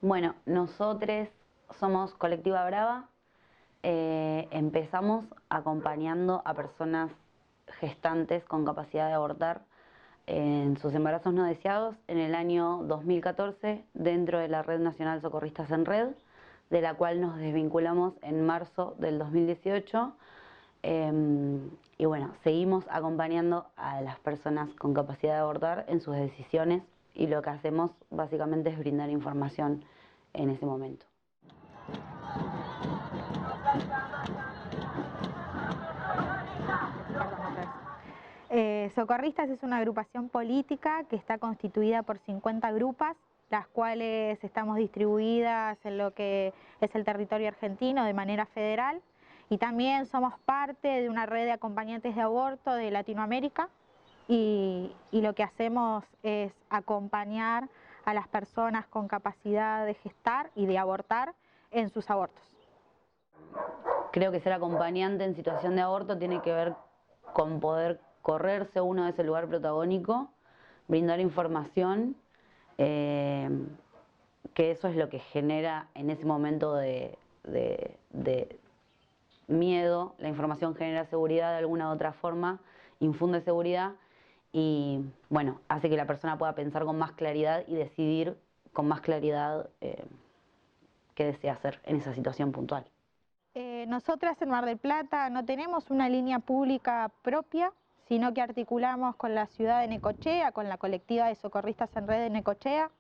Bueno, nosotros somos Colectiva Brava. Empezamos acompañando a personas gestantes con capacidad de abortar en sus embarazos no deseados en el año 2014 dentro de la Red Nacional Socorristas en Red, de la cual nos desvinculamos en marzo del 2018. Y bueno, seguimos acompañando a las personas con capacidad de abortar en sus decisiones y lo que hacemos básicamente es brindar información en ese momento. Socorristas es una agrupación política que está constituida por 50 grupas, las cuales estamos distribuidas en lo que es el territorio argentino de manera federal, y también somos parte de una red de acompañantes de aborto de Latinoamérica, y lo que hacemos es acompañar a las personas con capacidad de gestar y de abortar en sus abortos. Creo que ser acompañante en situación de aborto tiene que ver con poder correrse uno de ese lugar protagónico, brindar información, que eso es lo que genera en ese momento de miedo. La información genera seguridad de alguna u otra forma, infunde seguridad y bueno, hace que la persona pueda pensar con más claridad y decidir con más claridad qué desea hacer en esa situación puntual. Nosotras en Mar del Plata no tenemos una línea pública propia, sino que articulamos con la ciudad de Necochea, con la colectiva de Socorristas en Red de Necochea.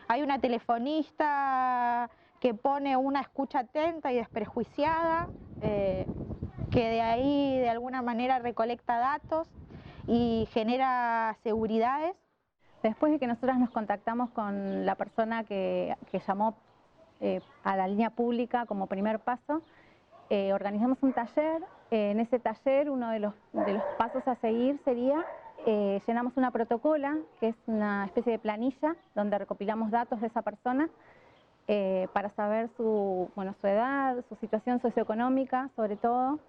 Hay una telefonista que pone una escucha atenta y desprejuiciada, que de ahí de alguna manera recolecta datos y genera seguridades. Después de que nosotras nos contactamos con la persona que llamó a la línea pública como primer paso, organizamos un taller. En ese taller uno de los pasos a seguir sería llenamos una protocola, que es una especie de planilla donde recopilamos datos de esa persona para saber su edad, su situación socioeconómica sobre todo.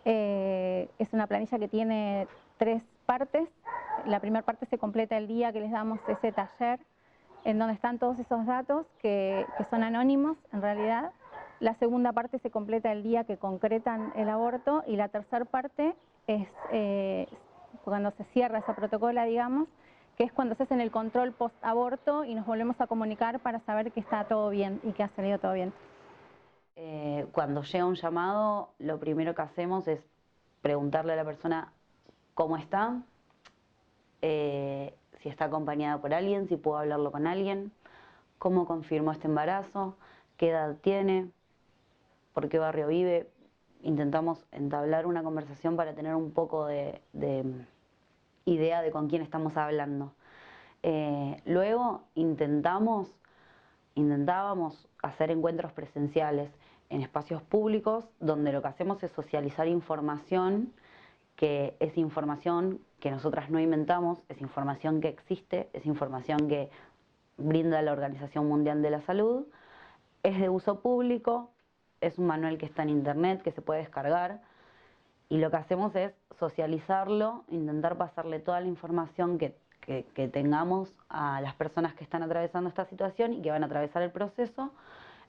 Es una planilla que tiene 3 partes. La primera parte se completa el día que les damos ese taller, en donde están todos esos datos que son anónimos en realidad. La segunda parte se completa el día que concretan el aborto y la tercera parte es cuando se cierra esa protocola, digamos, que es cuando se hace el control post-aborto y nos volvemos a comunicar para saber que está todo bien y que ha salido todo bien. Cuando llega un llamado, lo primero que hacemos es preguntarle a la persona cómo está, si está acompañada por alguien, si puedo hablarlo con alguien, cómo confirmó este embarazo, qué edad tiene, por qué barrio vive. Intentamos entablar una conversación para tener un poco de idea de con quién estamos hablando. Luego intentábamos hacer encuentros presenciales en espacios públicos donde lo que hacemos es socializar información, que es información que nosotras no inventamos, es información que existe, es información que brinda la Organización Mundial de la Salud, es de uso público, es un manual que está en internet, que se puede descargar, y lo que hacemos es socializarlo, intentar pasarle toda la información que tengamos a las personas que están atravesando esta situación y que van a atravesar el proceso,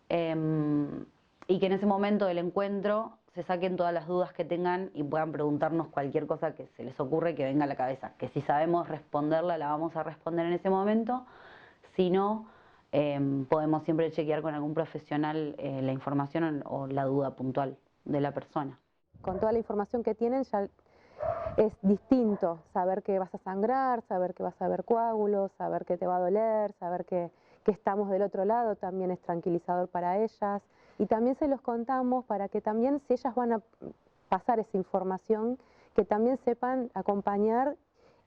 y que en ese momento del encuentro se saquen todas las dudas que tengan y puedan preguntarnos cualquier cosa que se les ocurre que venga a la cabeza, que si sabemos responderla la vamos a responder en ese momento, si no, podemos siempre chequear con algún profesional la información o la duda puntual de la persona. Con toda la información que tienen ya es distinto saber que vas a sangrar, saber que vas a ver coágulos, saber que te va a doler, saber que estamos del otro lado también es tranquilizador para ellas. Y también se los contamos para que también, si ellas van a pasar esa información, que también sepan acompañar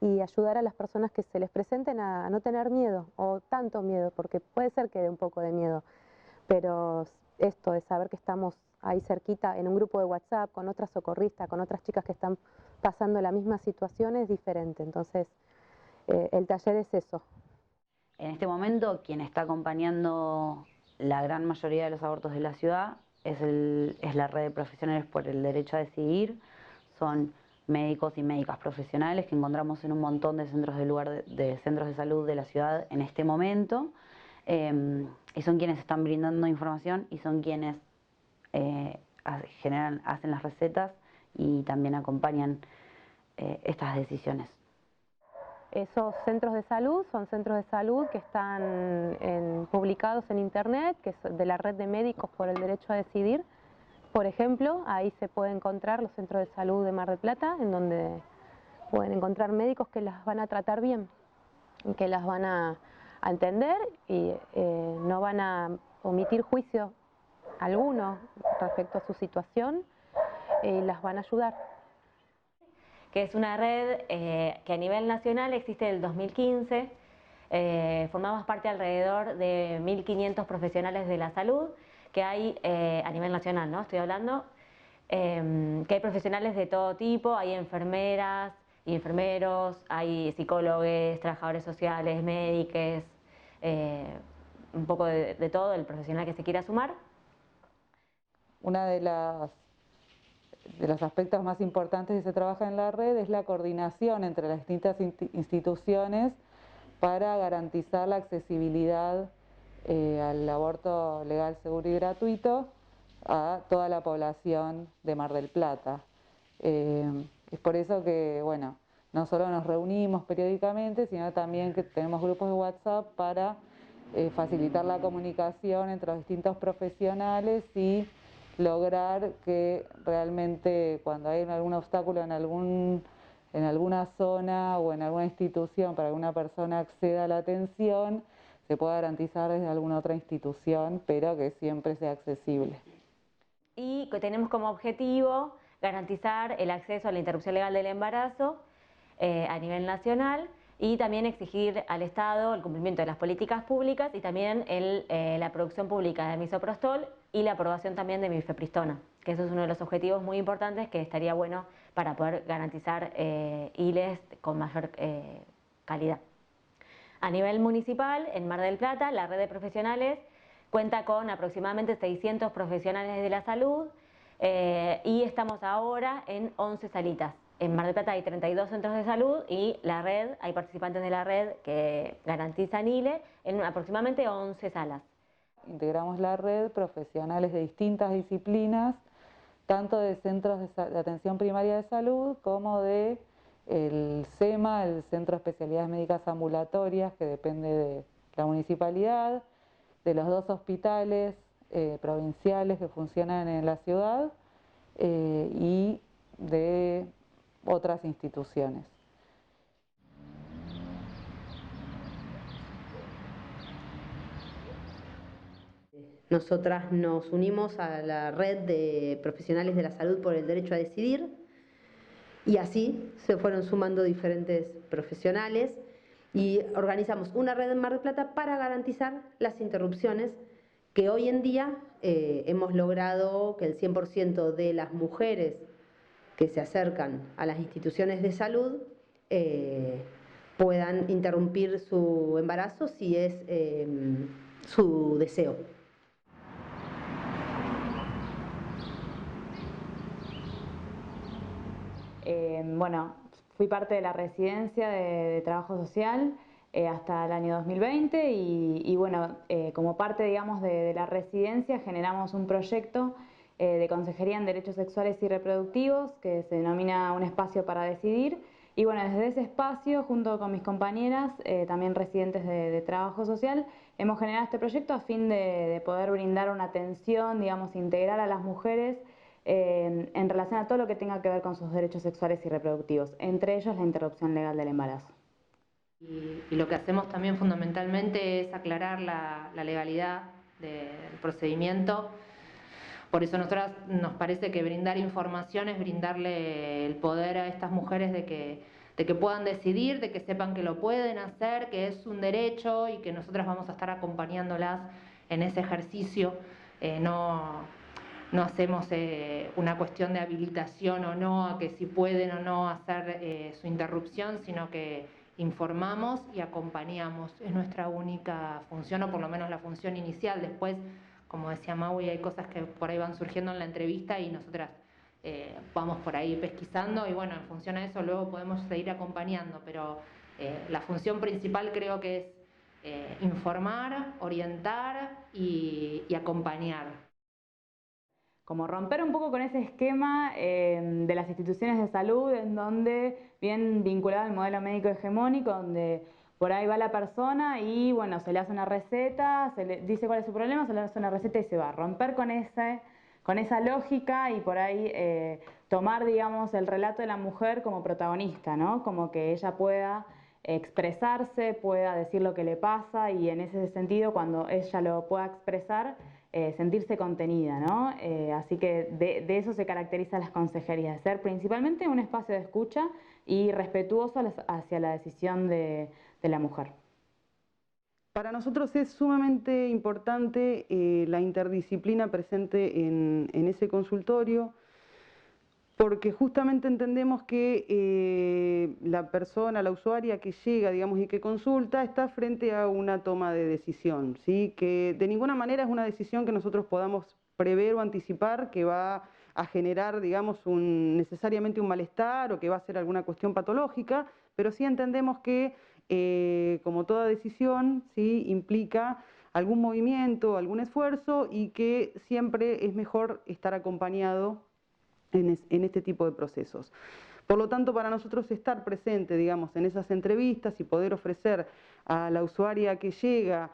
y ayudar a las personas que se les presenten a no tener miedo o tanto miedo, porque puede ser que dé un poco de miedo, pero esto de saber que estamos ahí cerquita en un grupo de WhatsApp con otras socorristas, con otras chicas que están pasando la misma situación es diferente. Entonces el taller es eso. En este momento quien está acompañando la gran mayoría de los abortos de la ciudad es la red de profesionales por el derecho a decidir. Son médicos y médicas profesionales que encontramos en un montón de centros de centros de salud de la ciudad en este momento, y son quienes están brindando información y son quienes hacen las recetas y también acompañan estas decisiones. Esos centros de salud son centros de salud que están publicados en internet, que es de la red de médicos por el derecho a decidir. Por ejemplo, ahí se puede encontrar los centros de salud de Mar del Plata, en donde pueden encontrar médicos que las van a tratar bien, que las van a entender y no van a omitir juicio alguno respecto a su situación y las van a ayudar. Que es una red que a nivel nacional existe desde el 2015. Formamos parte alrededor de 1.500 profesionales de la salud que hay a nivel nacional, ¿no? Estoy hablando, que hay profesionales de todo tipo, hay enfermeras y enfermeros, hay psicólogos, trabajadores sociales, médicos, un poco de todo, el profesional que se quiera sumar. Una de los aspectos más importantes que se trabaja en la red es la coordinación entre las distintas instituciones para garantizar la accesibilidad al aborto legal, seguro y gratuito a toda la población de Mar del Plata. Es por eso que, bueno, no solo nos reunimos periódicamente, sino también que tenemos grupos de WhatsApp para facilitar la comunicación entre los distintos profesionales y lograr que realmente cuando hay algún obstáculo en alguna zona o en alguna institución para que una persona acceda a la atención, se pueda garantizar desde alguna otra institución, pero que siempre sea accesible. Y que tenemos como objetivo garantizar el acceso a la interrupción legal del embarazo a nivel nacional y también exigir al Estado el cumplimiento de las políticas públicas y también la producción pública de misoprostol y la aprobación también de mifepristona, que eso es uno de los objetivos muy importantes que estaría bueno para poder garantizar ILES con mayor calidad. A nivel municipal, en Mar del Plata, la red de profesionales cuenta con aproximadamente 600 profesionales de la salud y estamos ahora en 11 salitas. En Mar del Plata hay 32 centros de salud y la red, hay participantes de la red que garantizan ILE en aproximadamente 11 salas. Integramos la red profesionales de distintas disciplinas, tanto de centros de atención primaria de salud como de el CEMA, el Centro de Especialidades Médicas Ambulatorias, que depende de la municipalidad, de los 2 hospitales provinciales que funcionan en la ciudad y de otras instituciones. nosotras nos unimos a la red de profesionales de la salud por el derecho a decidir y así se fueron sumando diferentes profesionales y organizamos una red en Mar del Plata para garantizar las interrupciones que hoy en día hemos logrado que el 100% de las mujeres que se acercan a las instituciones de salud puedan interrumpir su embarazo si es su deseo. Bueno, fui parte de la residencia de trabajo social hasta el año 2020 y bueno, como parte, digamos, de la residencia generamos un proyecto de consejería en derechos sexuales y reproductivos que se denomina Un Espacio para Decidir. Y bueno, desde ese espacio, junto con mis compañeras, también residentes de trabajo social, hemos generado este proyecto a fin de poder brindar una atención, digamos, integral a las mujeres en relación a todo lo que tenga que ver con sus derechos sexuales y reproductivos, entre ellos la interrupción legal del embarazo. Y lo que hacemos también fundamentalmente es aclarar la legalidad del procedimiento. Por eso a nosotras nos parece que brindar información es brindarle el poder a estas mujeres de que puedan decidir, de que sepan que lo pueden hacer, que es un derecho y que nosotras vamos a estar acompañándolas en ese ejercicio. No hacemos una cuestión de habilitación o no, a que si pueden o no hacer su interrupción, sino que informamos y acompañamos. Es nuestra única función, o por lo menos la función inicial. Después, como decía Maui, hay cosas que por ahí van surgiendo en la entrevista y nosotras vamos por ahí pesquisando y bueno, en función a eso luego podemos seguir acompañando, pero la función principal creo que es informar, orientar y acompañar. Como romper un poco con ese esquema de las instituciones de salud, en donde, bien vinculado al modelo médico hegemónico, donde por ahí va la persona y bueno, se le hace una receta, se le dice cuál es su problema, se le hace una receta y se va. Romper con esa lógica y por ahí tomar, digamos, el relato de la mujer como protagonista, ¿no? Como que ella pueda expresarse, pueda decir lo que le pasa y en ese sentido, cuando ella lo pueda expresar, sentirse contenida, ¿no? Así que de eso se caracterizan las consejerías, de ser principalmente un espacio de escucha y respetuoso hacia la decisión de la mujer. Para nosotros es sumamente importante la interdisciplina presente en ese consultorio, porque justamente entendemos que la persona, la usuaria que llega, digamos, y que consulta, está frente a una toma de decisión, ¿sí? Que de ninguna manera es una decisión que nosotros podamos prever o anticipar que va a generar, digamos, necesariamente un malestar o que va a ser alguna cuestión patológica, pero sí entendemos que, como toda decisión, ¿sí? Implica algún movimiento, algún esfuerzo y que siempre es mejor estar acompañado en este tipo de procesos. Por lo tanto, para nosotros estar presente, digamos, en esas entrevistas y poder ofrecer a la usuaria que llega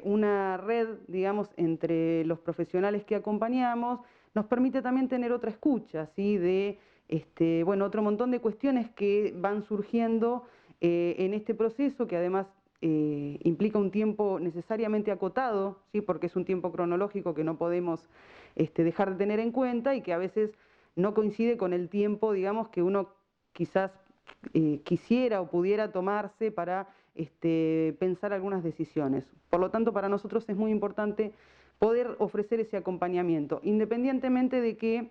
una red, digamos, entre los profesionales que acompañamos, nos permite también tener otra escucha, ¿sí? De, bueno, otro montón de cuestiones que van surgiendo en este proceso, que además implica un tiempo necesariamente acotado, ¿sí? Porque es un tiempo cronológico que no podemos dejar de tener en cuenta y que a veces no coincide con el tiempo, digamos, que uno quizás quisiera o pudiera tomarse para pensar algunas decisiones. Por lo tanto, para nosotros es muy importante poder ofrecer ese acompañamiento, independientemente de que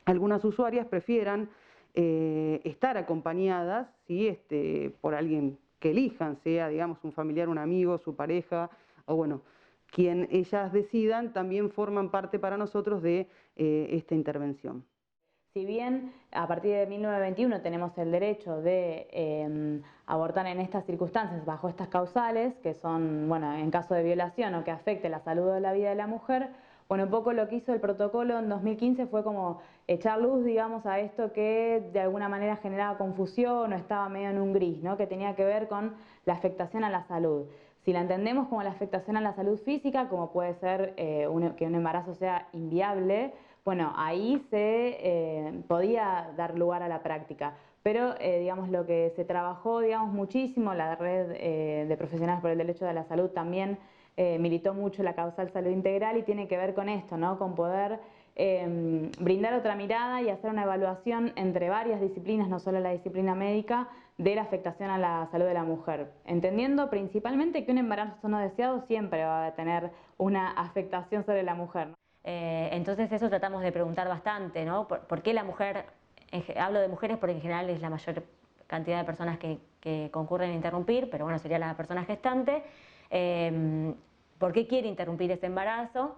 algunas usuarias prefieran estar acompañadas, ¿sí? Por alguien que elijan, sea, digamos, un familiar, un amigo, su pareja, o bueno, quien ellas decidan, también forman parte para nosotros de esta intervención. Si bien a partir de 1921 tenemos el derecho de abortar en estas circunstancias, bajo estas causales, que son, bueno, en caso de violación o que afecte la salud o la vida de la mujer, bueno, un poco lo que hizo el protocolo en 2015 fue como echar luz, digamos, a esto que de alguna manera generaba confusión o estaba medio en un gris, ¿no? Que tenía que ver con la afectación a la salud. Si la entendemos como la afectación a la salud física, como puede ser que un embarazo sea inviable, bueno, ahí se podía dar lugar a la práctica. pero digamos lo que se trabajó muchísimo, la red de profesionales por el derecho de la salud también militó mucho la causal salud integral y tiene que ver con esto, ¿no? Con poder brindar otra mirada y hacer una evaluación entre varias disciplinas, no solo la disciplina médica, de la afectación a la salud de la mujer, entendiendo principalmente que un embarazo no deseado siempre va a tener una afectación sobre la mujer, ¿no? Entonces eso tratamos de preguntar bastante, ¿no? ¿Por qué la mujer? Hablo de mujeres porque en general es la mayor cantidad de personas que concurren a interrumpir, pero bueno, sería la persona gestante. ¿Por qué quiere interrumpir ese embarazo?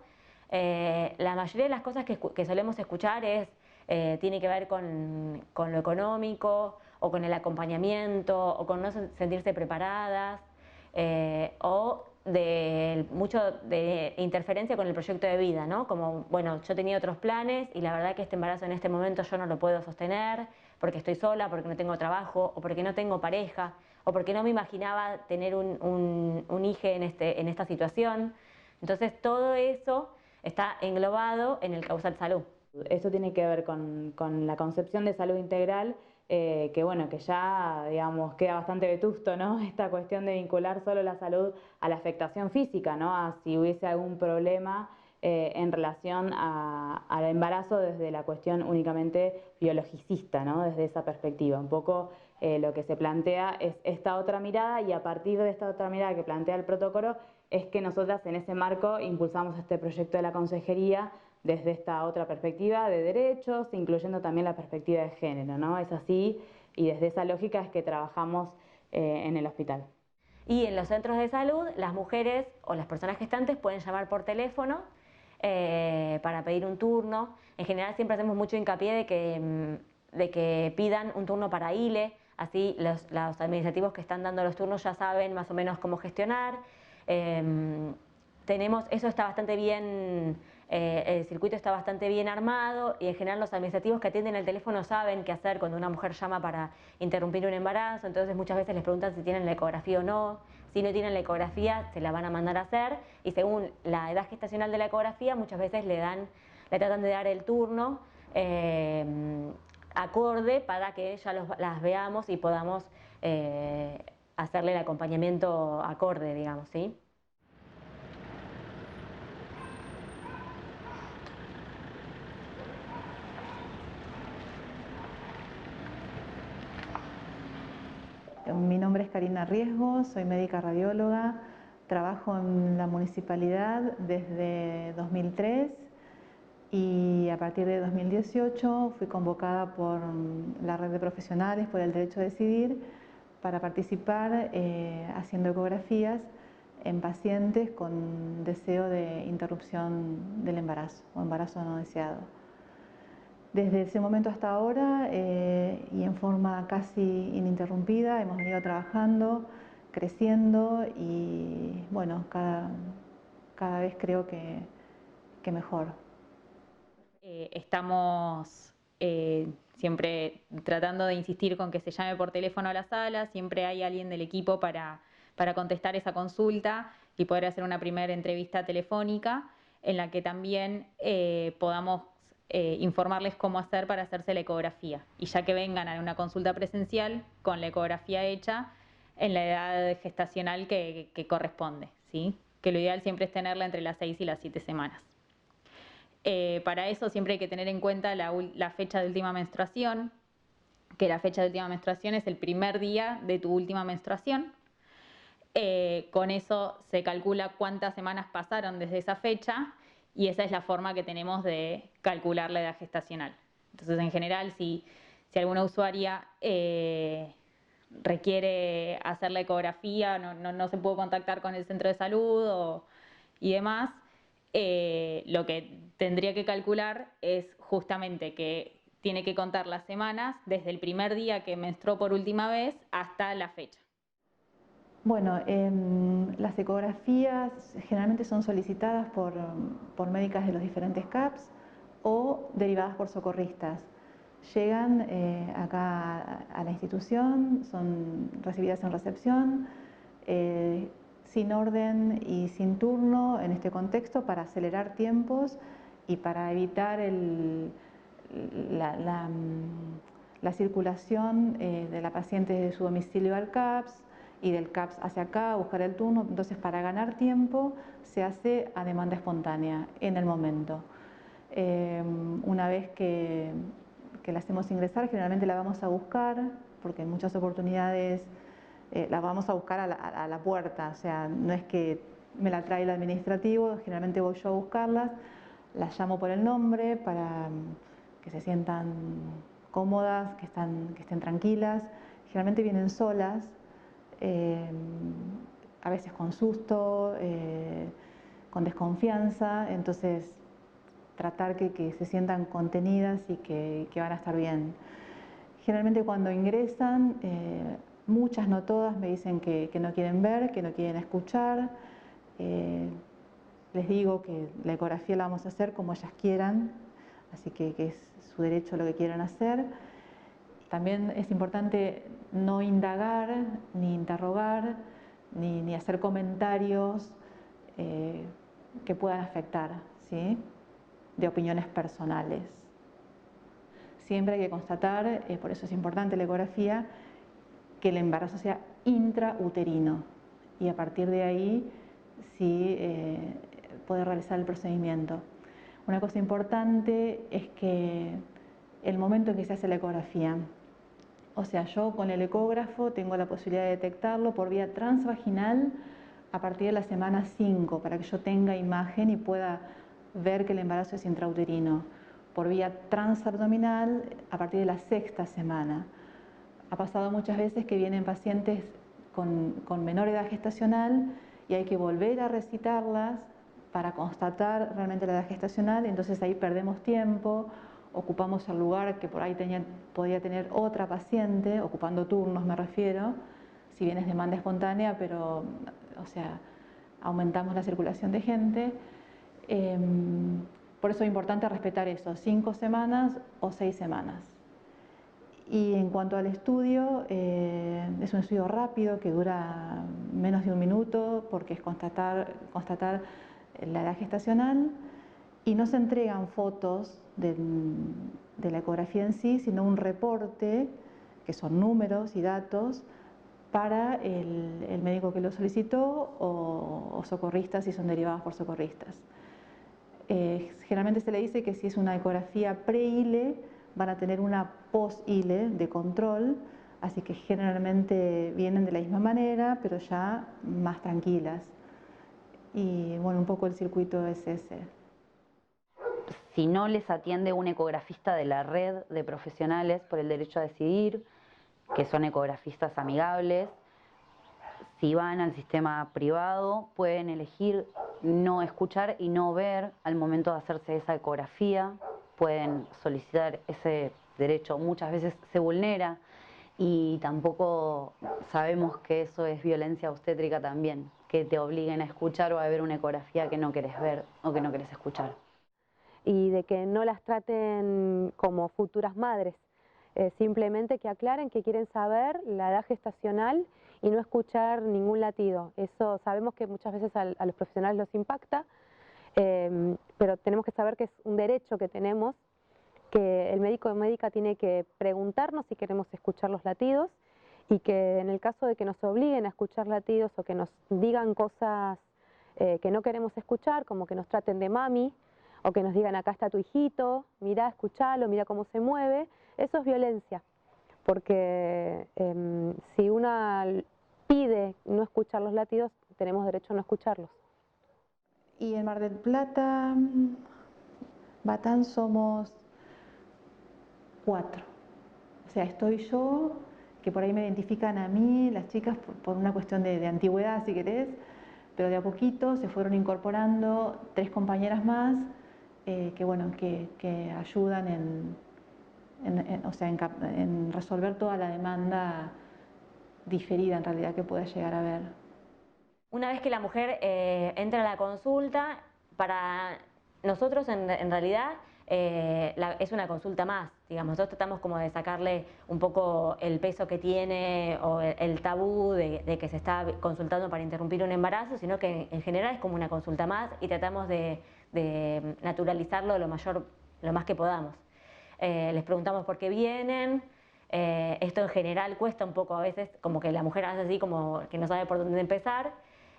La mayoría de las cosas que solemos escuchar tiene que ver con lo económico, o con el acompañamiento, o con no sentirse preparadas, o mucho de interferencia con el proyecto de vida, ¿no? Como, bueno, yo tenía otros planes y la verdad que este embarazo en este momento yo no lo puedo sostener porque estoy sola, porque no tengo trabajo, o porque no tengo pareja, o porque no me imaginaba tener un hijo en esta situación. Entonces todo eso está englobado en el causal salud. Esto tiene que ver con la concepción de salud integral, que bueno, que ya digamos queda bastante vetusto, ¿no? Esta cuestión de vincular solo la salud a la afectación física, ¿no? A si hubiese algún problema en relación al embarazo desde la cuestión únicamente biologicista, ¿no? Desde esa perspectiva. Un poco lo que se plantea es esta otra mirada, y a partir de esta otra mirada que plantea el protocolo es que nosotras en ese marco impulsamos este proyecto de la consejería desde esta otra perspectiva de derechos, incluyendo también la perspectiva de género, ¿no? Es así, y desde esa lógica es que trabajamos en el hospital. Y en los centros de salud, las mujeres o las personas gestantes pueden llamar por teléfono para pedir un turno. En general siempre hacemos mucho hincapié de que pidan un turno para ILE, así los administrativos que están dando los turnos ya saben más o menos cómo gestionar. Eso está bastante bien, el circuito está bastante bien armado, y en general los administrativos que atienden el teléfono saben qué hacer cuando una mujer llama para interrumpir un embarazo. Entonces muchas veces les preguntan si tienen la ecografía o no. Si no tienen la ecografía, se la van a mandar a hacer, y según la edad gestacional de la ecografía muchas veces le tratan de dar el turno acorde para que ya las veamos y podamos hacerle el acompañamiento acorde, digamos, ¿sí? Mi nombre es Karina Riesgo, soy médica radióloga, trabajo en la municipalidad desde 2003 y a partir de 2018 fui convocada por la red de profesionales por el derecho a decidir para participar haciendo ecografías en pacientes con deseo de interrupción del embarazo o embarazo no deseado. Desde ese momento hasta ahora y en forma casi ininterrumpida hemos venido trabajando, creciendo y bueno, cada vez creo que mejor. Estamos siempre tratando de insistir con que se llame por teléfono a la sala, siempre hay alguien del equipo para contestar esa consulta y poder hacer una primera entrevista telefónica en la que también podamos informarles cómo hacer para hacerse la ecografía, y ya que vengan a una consulta presencial con la ecografía hecha en la edad gestacional que corresponde, ¿sí? Que lo ideal siempre es tenerla entre las 6 y las 7 semanas. Para eso siempre hay que tener en cuenta la fecha de última menstruación, que la fecha de última menstruación es el primer día de tu última menstruación. Con eso se calcula cuántas semanas pasaron desde esa fecha, y esa es la forma que tenemos de calcular la edad gestacional. Entonces, en general, si alguna usuaria requiere hacer la ecografía, no se puede contactar con el centro de salud y demás, lo que tendría que calcular es justamente que tiene que contar las semanas desde el primer día que menstruó por última vez hasta la fecha. Bueno, las ecografías generalmente son solicitadas por médicas de los diferentes CAPS o derivadas por socorristas. Llegan acá a la institución, son recibidas en recepción, sin orden y sin turno en este contexto, para acelerar tiempos y para evitar la circulación de la paciente desde su domicilio al CAPS y del CAPS hacia acá, buscar el turno. Entonces, para ganar tiempo se hace a demanda espontánea en el momento. Una vez que la hacemos ingresar, generalmente la vamos a buscar, porque en muchas oportunidades la vamos a buscar a la puerta, o sea, no es que me la trae el administrativo, generalmente voy yo a buscarlas, las llamo por el nombre para que se sientan cómodas, que estén tranquilas. Generalmente vienen solas, a veces con susto, con desconfianza, entonces tratar que se sientan contenidas y que van a estar bien. Generalmente cuando ingresan, muchas, no todas, me dicen que no quieren ver, que no quieren escuchar. Les digo que la ecografía la vamos a hacer como ellas quieran, así que es su derecho lo que quieran hacer. También es importante no indagar, ni interrogar, ni hacer comentarios que puedan afectar, ¿sí?, de opiniones personales. Siempre hay que constatar, por eso es importante la ecografía, que el embarazo sea intrauterino y a partir de ahí sí poder realizar el procedimiento. Una cosa importante es que el momento en que se hace la ecografía, o sea, yo con el ecógrafo tengo la posibilidad de detectarlo por vía transvaginal a partir de la semana 5 para que yo tenga imagen y pueda ver que el embarazo es intrauterino. Por vía transabdominal a partir de la 6ª semana. Ha pasado muchas veces que vienen pacientes con menor edad gestacional y hay que volver a recitarlas para constatar realmente la edad gestacional, y entonces ahí perdemos tiempo, ocupamos el lugar que por ahí podía tener otra paciente, ocupando turnos me refiero, si bien es demanda espontánea, pero o sea, aumentamos la circulación de gente. Por eso es importante respetar eso, 5 semanas o 6 semanas. Y en cuanto al estudio, es un estudio rápido que dura menos de 1 minuto porque es constatar la edad gestacional y no se entregan fotos de la ecografía en sí, sino un reporte, que son números y datos, para el médico que lo solicitó o socorristas si son derivados por socorristas. Generalmente se le dice que si es una ecografía pre-ILE, van a tener una post-ILE de control, así que generalmente vienen de la misma manera, pero ya más tranquilas. Y bueno, un poco el circuito es ese. Si no les atiende un ecografista de la red de profesionales por el derecho a decidir, que son ecografistas amigables, si van al sistema privado pueden elegir no escuchar y no ver al momento de hacerse esa ecografía, pueden solicitar ese derecho, muchas veces se vulnera y tampoco sabemos que eso es violencia obstétrica también, que te obliguen a escuchar o a ver una ecografía que no querés ver o que no querés escuchar. Y de que no las traten como futuras madres, simplemente que aclaren que quieren saber la edad gestacional y no escuchar ningún latido. Eso sabemos que muchas veces a los profesionales los impacta, pero tenemos que saber que es un derecho que tenemos, que el médico o médica tiene que preguntarnos si queremos escuchar los latidos y que en el caso de que nos obliguen a escuchar latidos o que nos digan cosas que no queremos escuchar, como que nos traten de mami o que nos digan acá está tu hijito, mirá, escuchalo, mirá cómo se mueve, eso es violencia. Porque si una pide no escuchar los latidos, tenemos derecho a no escucharlos. Y en Mar del Plata, Batán, somos 4. O sea, estoy yo, que por ahí me identifican a mí, las chicas, por una cuestión de antigüedad, si querés, pero de a poquito se fueron incorporando 3 compañeras más, que ayudan en resolver toda la demanda diferida en realidad que pueda llegar a haber. Una vez que la mujer entra a la consulta, para nosotros en realidad es una consulta más, digamos. Nosotros tratamos como de sacarle un poco el peso que tiene o el tabú de que se está consultando para interrumpir un embarazo, sino que en general es como una consulta más y tratamos de naturalizarlo lo más que podamos. Les preguntamos por qué vienen, Esto en general cuesta un poco a veces, como que la mujer hace así como que no sabe por dónde empezar,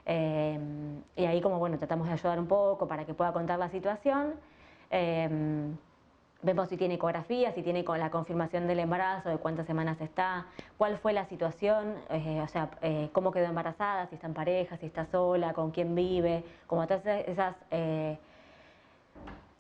y ahí como bueno, tratamos de ayudar un poco para que pueda contar la situación. Vemos si tiene ecografía, si tiene la confirmación del embarazo, de cuántas semanas está, cuál fue la situación, cómo quedó embarazada, si está en pareja, si está sola, con quién vive, como todas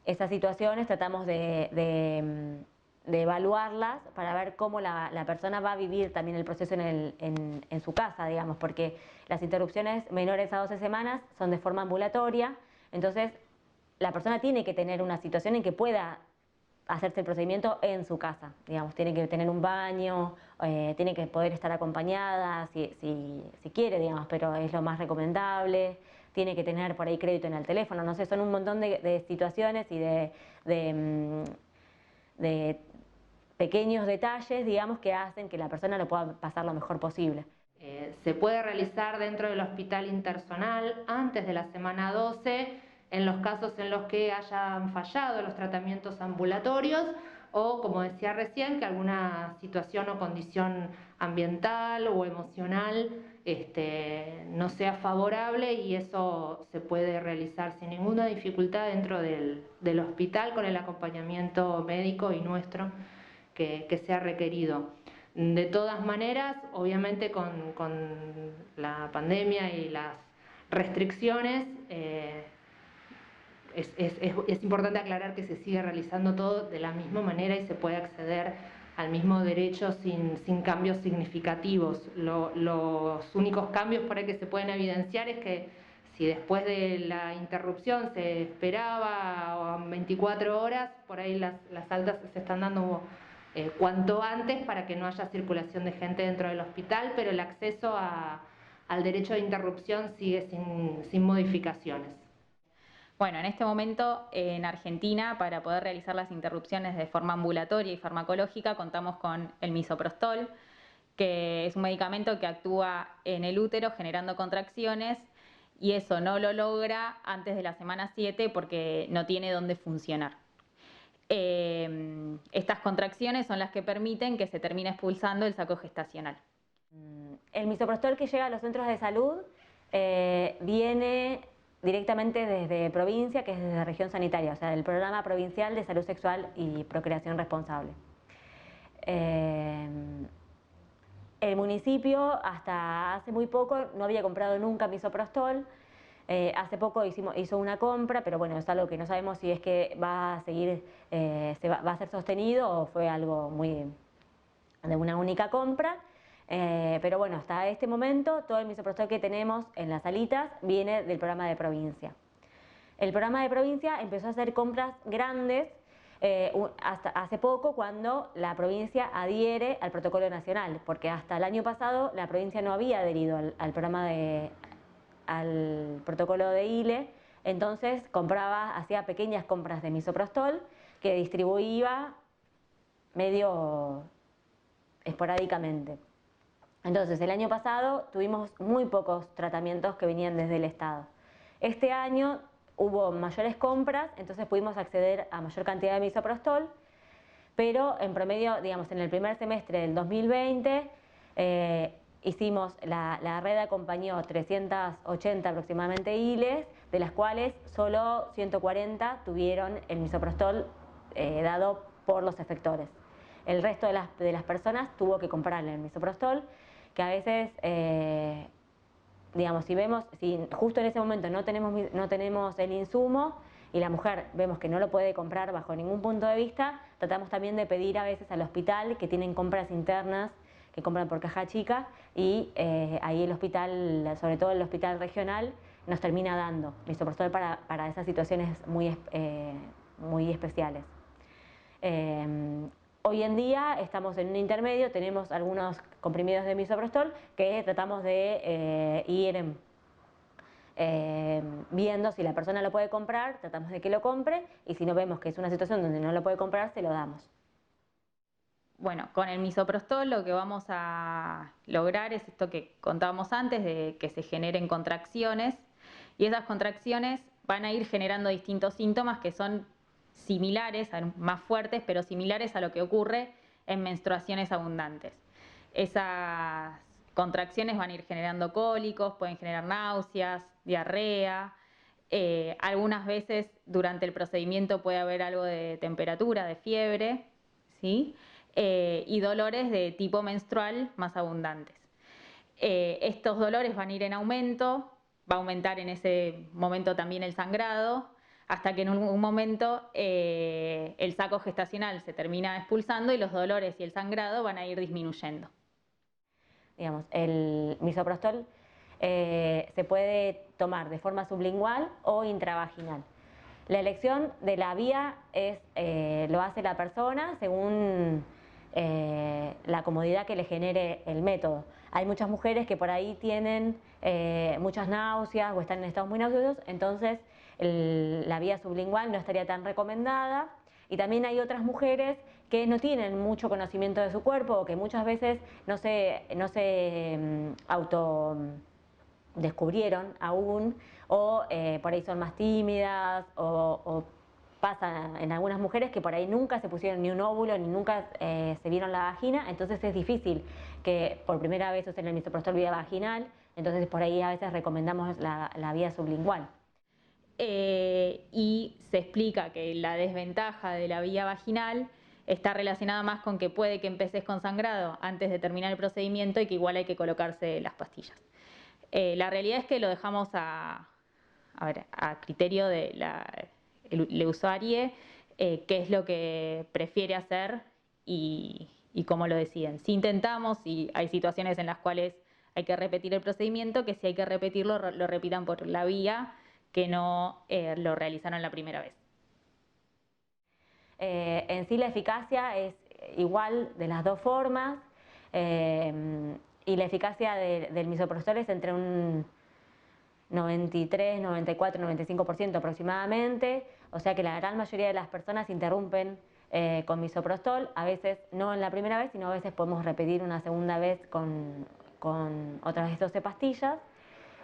esas situaciones tratamos de evaluarlas para ver cómo la persona va a vivir también el proceso en su casa, digamos, porque las interrupciones menores a 12 semanas son de forma ambulatoria, entonces la persona tiene que tener una situación en que pueda hacerse el procedimiento en su casa, digamos, tiene que tener un baño, tiene que poder estar acompañada si quiere, digamos, pero es lo más recomendable, tiene que tener por ahí crédito en el teléfono, no sé, son un montón de situaciones y de pequeños detalles, digamos, que hacen que la persona lo pueda pasar lo mejor posible. Se puede realizar dentro del hospital interzonal antes de la semana 12, en los casos en los que hayan fallado los tratamientos ambulatorios o, como decía recién, que alguna situación o condición ambiental o emocional no sea favorable, y eso se puede realizar sin ninguna dificultad dentro del hospital con el acompañamiento médico y nuestro que sea requerido. De todas maneras, obviamente con la pandemia y las restricciones, es importante aclarar que se sigue realizando todo de la misma manera y se puede acceder al mismo derecho sin cambios significativos. Los únicos cambios por ahí que se pueden evidenciar es que si después de la interrupción se esperaba 24 horas, por ahí las altas se están dando cuanto antes para que no haya circulación de gente dentro del hospital, pero el acceso al derecho de interrupción sigue sin modificaciones. Bueno, en este momento en Argentina, para poder realizar las interrupciones de forma ambulatoria y farmacológica, contamos con el misoprostol, que es un medicamento que actúa en el útero generando contracciones, y eso no lo logra antes de la semana 7 porque no tiene dónde funcionar. Estas contracciones son las que permiten que se termine expulsando el saco gestacional. El misoprostol que llega a los centros de salud viene directamente desde provincia, que es desde región sanitaria, o sea, del Programa Provincial de Salud Sexual y Procreación Responsable. El municipio hasta hace muy poco no había comprado nunca misoprostol. Hace poco hizo una compra, pero bueno, es algo que no sabemos si es que va a seguir, va a ser sostenido o fue algo muy de una única compra. Pero bueno, hasta este momento todo el misoprostol que tenemos en las salitas viene del programa de provincia. El programa de provincia empezó a hacer compras grandes hasta hace poco, cuando la provincia adhiere al protocolo nacional, porque hasta el año pasado la provincia no había adherido al protocolo de ILE, entonces hacía pequeñas compras de misoprostol que distribuía medio esporádicamente. Entonces el año pasado tuvimos muy pocos tratamientos que venían desde el Estado. Este año hubo mayores compras, entonces pudimos acceder a mayor cantidad de misoprostol, pero en promedio, digamos, en el primer semestre del 2020, la red acompañó 380 aproximadamente ILES, de las cuales solo 140 tuvieron el misoprostol dado por los efectores. El resto de las personas tuvo que comprarle el misoprostol, que a veces, digamos, si justo en ese momento no tenemos el insumo y la mujer vemos que no lo puede comprar bajo ningún punto de vista, tratamos también de pedir a veces al hospital, que tienen compras internas, que compran por caja chica, y ahí el hospital, sobre todo el hospital regional, nos termina dando misoprostol para esas situaciones muy especiales. Hoy en día estamos en un intermedio, tenemos algunos comprimidos de misoprostol que tratamos de ir viendo si la persona lo puede comprar, tratamos de que lo compre, y si no vemos que es una situación donde no lo puede comprar, se lo damos. Bueno, con el misoprostol lo que vamos a lograr es esto que contábamos antes, de que se generen contracciones, y esas contracciones van a ir generando distintos síntomas que son similares, más fuertes, pero similares a lo que ocurre en menstruaciones abundantes. Esas contracciones van a ir generando cólicos, pueden generar náuseas, diarrea. Algunas veces durante el procedimiento puede haber algo de temperatura, de fiebre, ¿sí? Y dolores de tipo menstrual más abundantes. Estos dolores van a ir en aumento, va a aumentar en ese momento también el sangrado, hasta que en un momento el saco gestacional se termina expulsando y los dolores y el sangrado van a ir disminuyendo. Digamos, el misoprostol se puede tomar de forma sublingual o intravaginal. La elección de la vía lo hace la persona según la comodidad que le genere el método. Hay muchas mujeres que por ahí tienen muchas náuseas o están en estados muy nauseosos, entonces la vía sublingual no estaría tan recomendada. Y también hay otras mujeres que no tienen mucho conocimiento de su cuerpo o que muchas veces no se autodescubrieron aún, o por ahí son más tímidas, o pasa en algunas mujeres que por ahí nunca se pusieron ni un óvulo, ni nunca se vieron la vagina, entonces es difícil que por primera vez usen el misoprostol vía vaginal, entonces por ahí a veces recomendamos la vía sublingual. Y se explica que la desventaja de la vía vaginal está relacionada más con que puede que empeces con sangrado antes de terminar el procedimiento y que igual hay que colocarse las pastillas. La realidad es que lo dejamos a criterio de el usuario, qué es lo que prefiere hacer y cómo lo deciden. Si intentamos, y hay situaciones en las cuales hay que repetir el procedimiento, que si hay que repetirlo, lo repitan por la vía que no lo realizaron la primera vez. En sí la eficacia es igual de las dos formas y la eficacia del misoprostol es entre un 93, 94, 95% aproximadamente, o sea que la gran mayoría de las personas interrumpen con misoprostol, a veces no en la primera vez, sino a veces podemos repetir una segunda vez con otras vez 12 pastillas.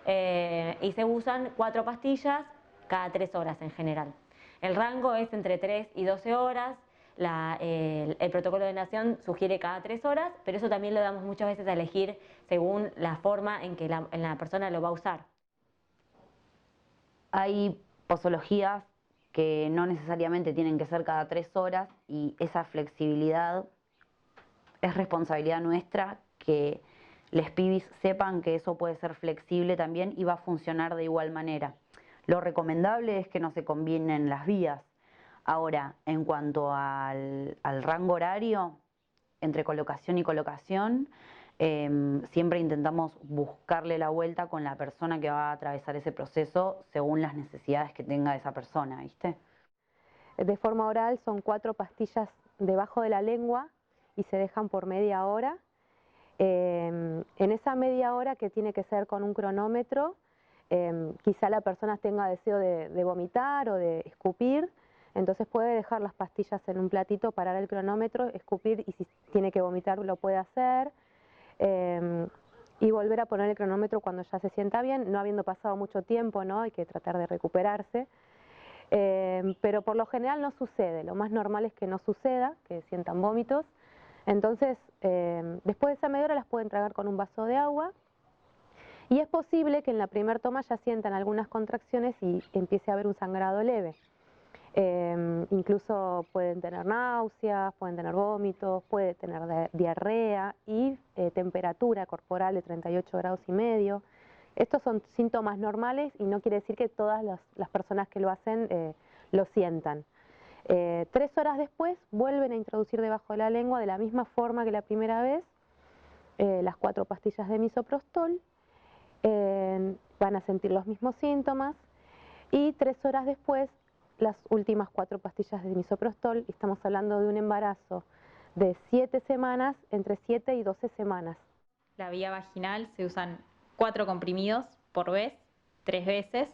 Y se usan 4 pastillas cada 3 horas en general. El rango es entre 3 y 12 horas, el protocolo de nación sugiere cada 3 horas, pero eso también lo damos muchas veces a elegir según la forma en que la persona lo va a usar. Hay posologías que no necesariamente tienen que ser cada 3 horas y esa flexibilidad es responsabilidad nuestra que les pibis sepan que eso puede ser flexible también y va a funcionar de igual manera. Lo recomendable es que no se combinen las vías. Ahora, en cuanto al rango horario, entre colocación y colocación, siempre intentamos buscarle la vuelta con la persona que va a atravesar ese proceso según las necesidades que tenga esa persona, ¿viste? De forma oral son 4 pastillas debajo de la lengua y se dejan por media hora. En esa media hora, que tiene que ser con un cronómetro, quizá la persona tenga deseo de vomitar o de escupir, entonces puede dejar las pastillas en un platito, parar el cronómetro, escupir y si tiene que vomitar lo puede hacer, y volver a poner el cronómetro cuando ya se sienta bien, no habiendo pasado mucho tiempo, ¿no? Hay que tratar de recuperarse, pero por lo general no sucede, lo más normal es que no suceda, que sientan vómitos. Entonces, después de esa media hora las pueden tragar con un vaso de agua y es posible que en la primera toma ya sientan algunas contracciones y empiece a haber un sangrado leve. Incluso pueden tener náuseas, pueden tener vómitos, puede tener diarrea y temperatura corporal de 38 grados y medio. Estos son síntomas normales y no quiere decir que todas las personas que lo hacen lo sientan. 3 horas después vuelven a introducir debajo de la lengua de la misma forma que la primera vez las 4 pastillas de misoprostol, van a sentir los mismos síntomas y 3 horas después las últimas 4 pastillas de misoprostol. Estamos hablando de un embarazo de 7 semanas, entre 7 y 12 semanas. La vía vaginal se usan 4 comprimidos por vez, 3 veces.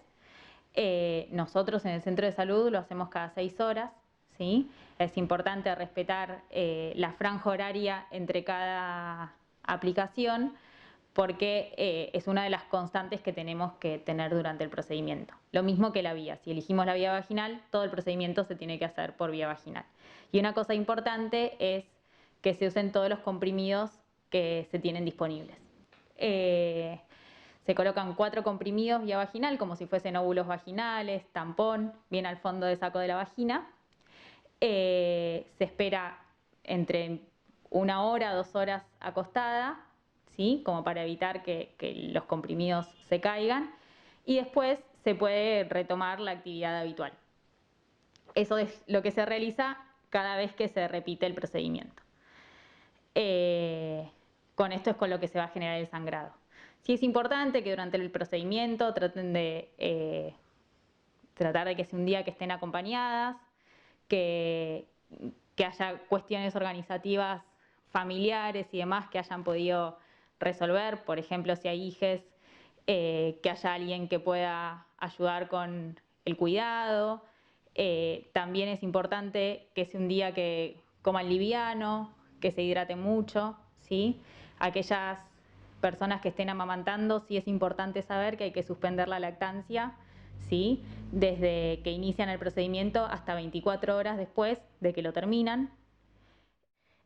Nosotros en el centro de salud lo hacemos cada 6 horas. ¿Sí? Es importante respetar la franja horaria entre cada aplicación porque es una de las constantes que tenemos que tener durante el procedimiento. Lo mismo que la vía. Si elegimos la vía vaginal, todo el procedimiento se tiene que hacer por vía vaginal. Y una cosa importante es que se usen todos los comprimidos que se tienen disponibles. Se colocan 4 comprimidos vía vaginal, como si fuesen óvulos vaginales, tampón, bien al fondo del saco de la vagina. Se espera entre 1 hora, 2 horas acostada, ¿sí? Como para evitar que los comprimidos se caigan. Y después se puede retomar la actividad habitual. Eso es lo que se realiza cada vez que se repite el procedimiento. Con esto es con lo que se va a generar el sangrado. Sí es importante que durante el procedimiento traten de tratar de que sea un día que estén acompañadas, que haya cuestiones organizativas familiares y demás que hayan podido resolver. Por ejemplo, si hay hijes, que haya alguien que pueda ayudar con el cuidado. También es importante que sea un día que coman liviano, que se hidrate mucho, ¿sí? Aquellas personas que estén amamantando, sí es importante saber que hay que suspender la lactancia, ¿sí? Desde que inician el procedimiento hasta 24 horas después de que lo terminan.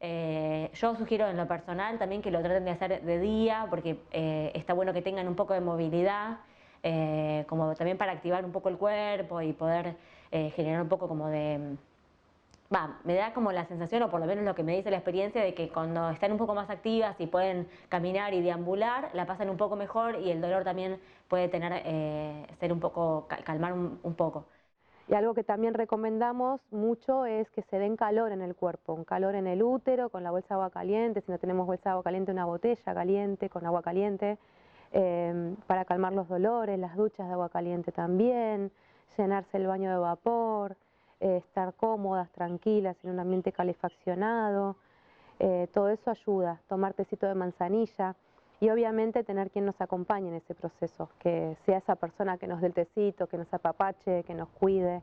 Yo sugiero en lo personal también que lo traten de hacer de día, porque está bueno que tengan un poco de movilidad, como también para activar un poco el cuerpo y poder generar un poco como de... me da como la sensación, o por lo menos lo que me dice la experiencia, de que cuando están un poco más activas y pueden caminar y deambular, la pasan un poco mejor y el dolor también puede ser un poco, calmar un poco. Y algo que también recomendamos mucho es que se den calor en el cuerpo, un calor en el útero con la bolsa de agua caliente, si no tenemos bolsa de agua caliente, una botella caliente con agua caliente, para calmar los dolores, las duchas de agua caliente también, llenarse el baño de vapor, estar cómodas, tranquilas, en un ambiente calefaccionado, todo eso ayuda, tomar tecito de manzanilla. Y obviamente tener quien nos acompañe en ese proceso, que sea esa persona que nos dé el tecito, que nos apapache, que nos cuide,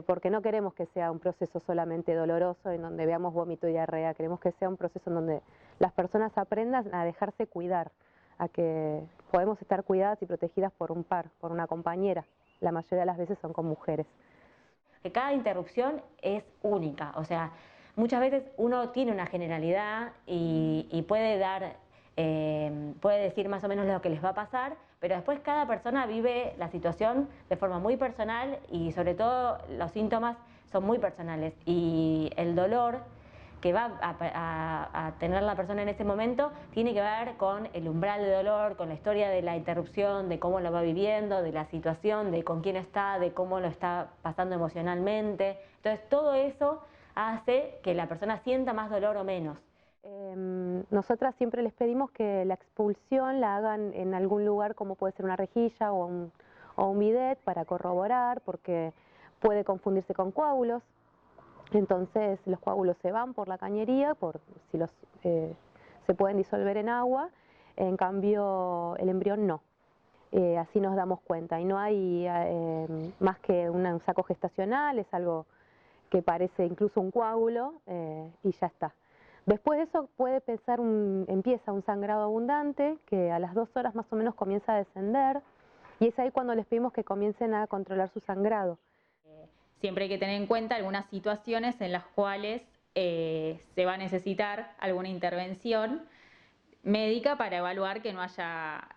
porque no queremos que sea un proceso solamente doloroso en donde veamos vómito y diarrea, queremos que sea un proceso en donde las personas aprendan a dejarse cuidar, a que podemos estar cuidadas y protegidas por un par, por una compañera, la mayoría de las veces son con mujeres. Que cada interrupción es única, o sea, muchas veces uno tiene una generalidad y puede decir más o menos lo que les va a pasar, pero después cada persona vive la situación de forma muy personal y sobre todo los síntomas son muy personales y el dolor que va a tener la persona en ese momento tiene que ver con el umbral de dolor, con la historia de la interrupción, de cómo lo va viviendo, de la situación, de con quién está, de cómo lo está pasando emocionalmente. Entonces todo eso hace que la persona sienta más dolor o menos. Nosotras siempre les pedimos que la expulsión la hagan en algún lugar como puede ser una rejilla o un bidet para corroborar, porque puede confundirse con coágulos. Entonces los coágulos se van por la cañería, se pueden disolver en agua, en cambio el embrión no. Así nos damos cuenta y no hay más que un saco gestacional, es algo que parece incluso un coágulo y ya está. Después de eso empieza un sangrado abundante que a las 2 horas más o menos comienza a descender y es ahí cuando les pedimos que comiencen a controlar su sangrado. Siempre hay que tener en cuenta algunas situaciones en las cuales se va a necesitar alguna intervención médica para evaluar que no haya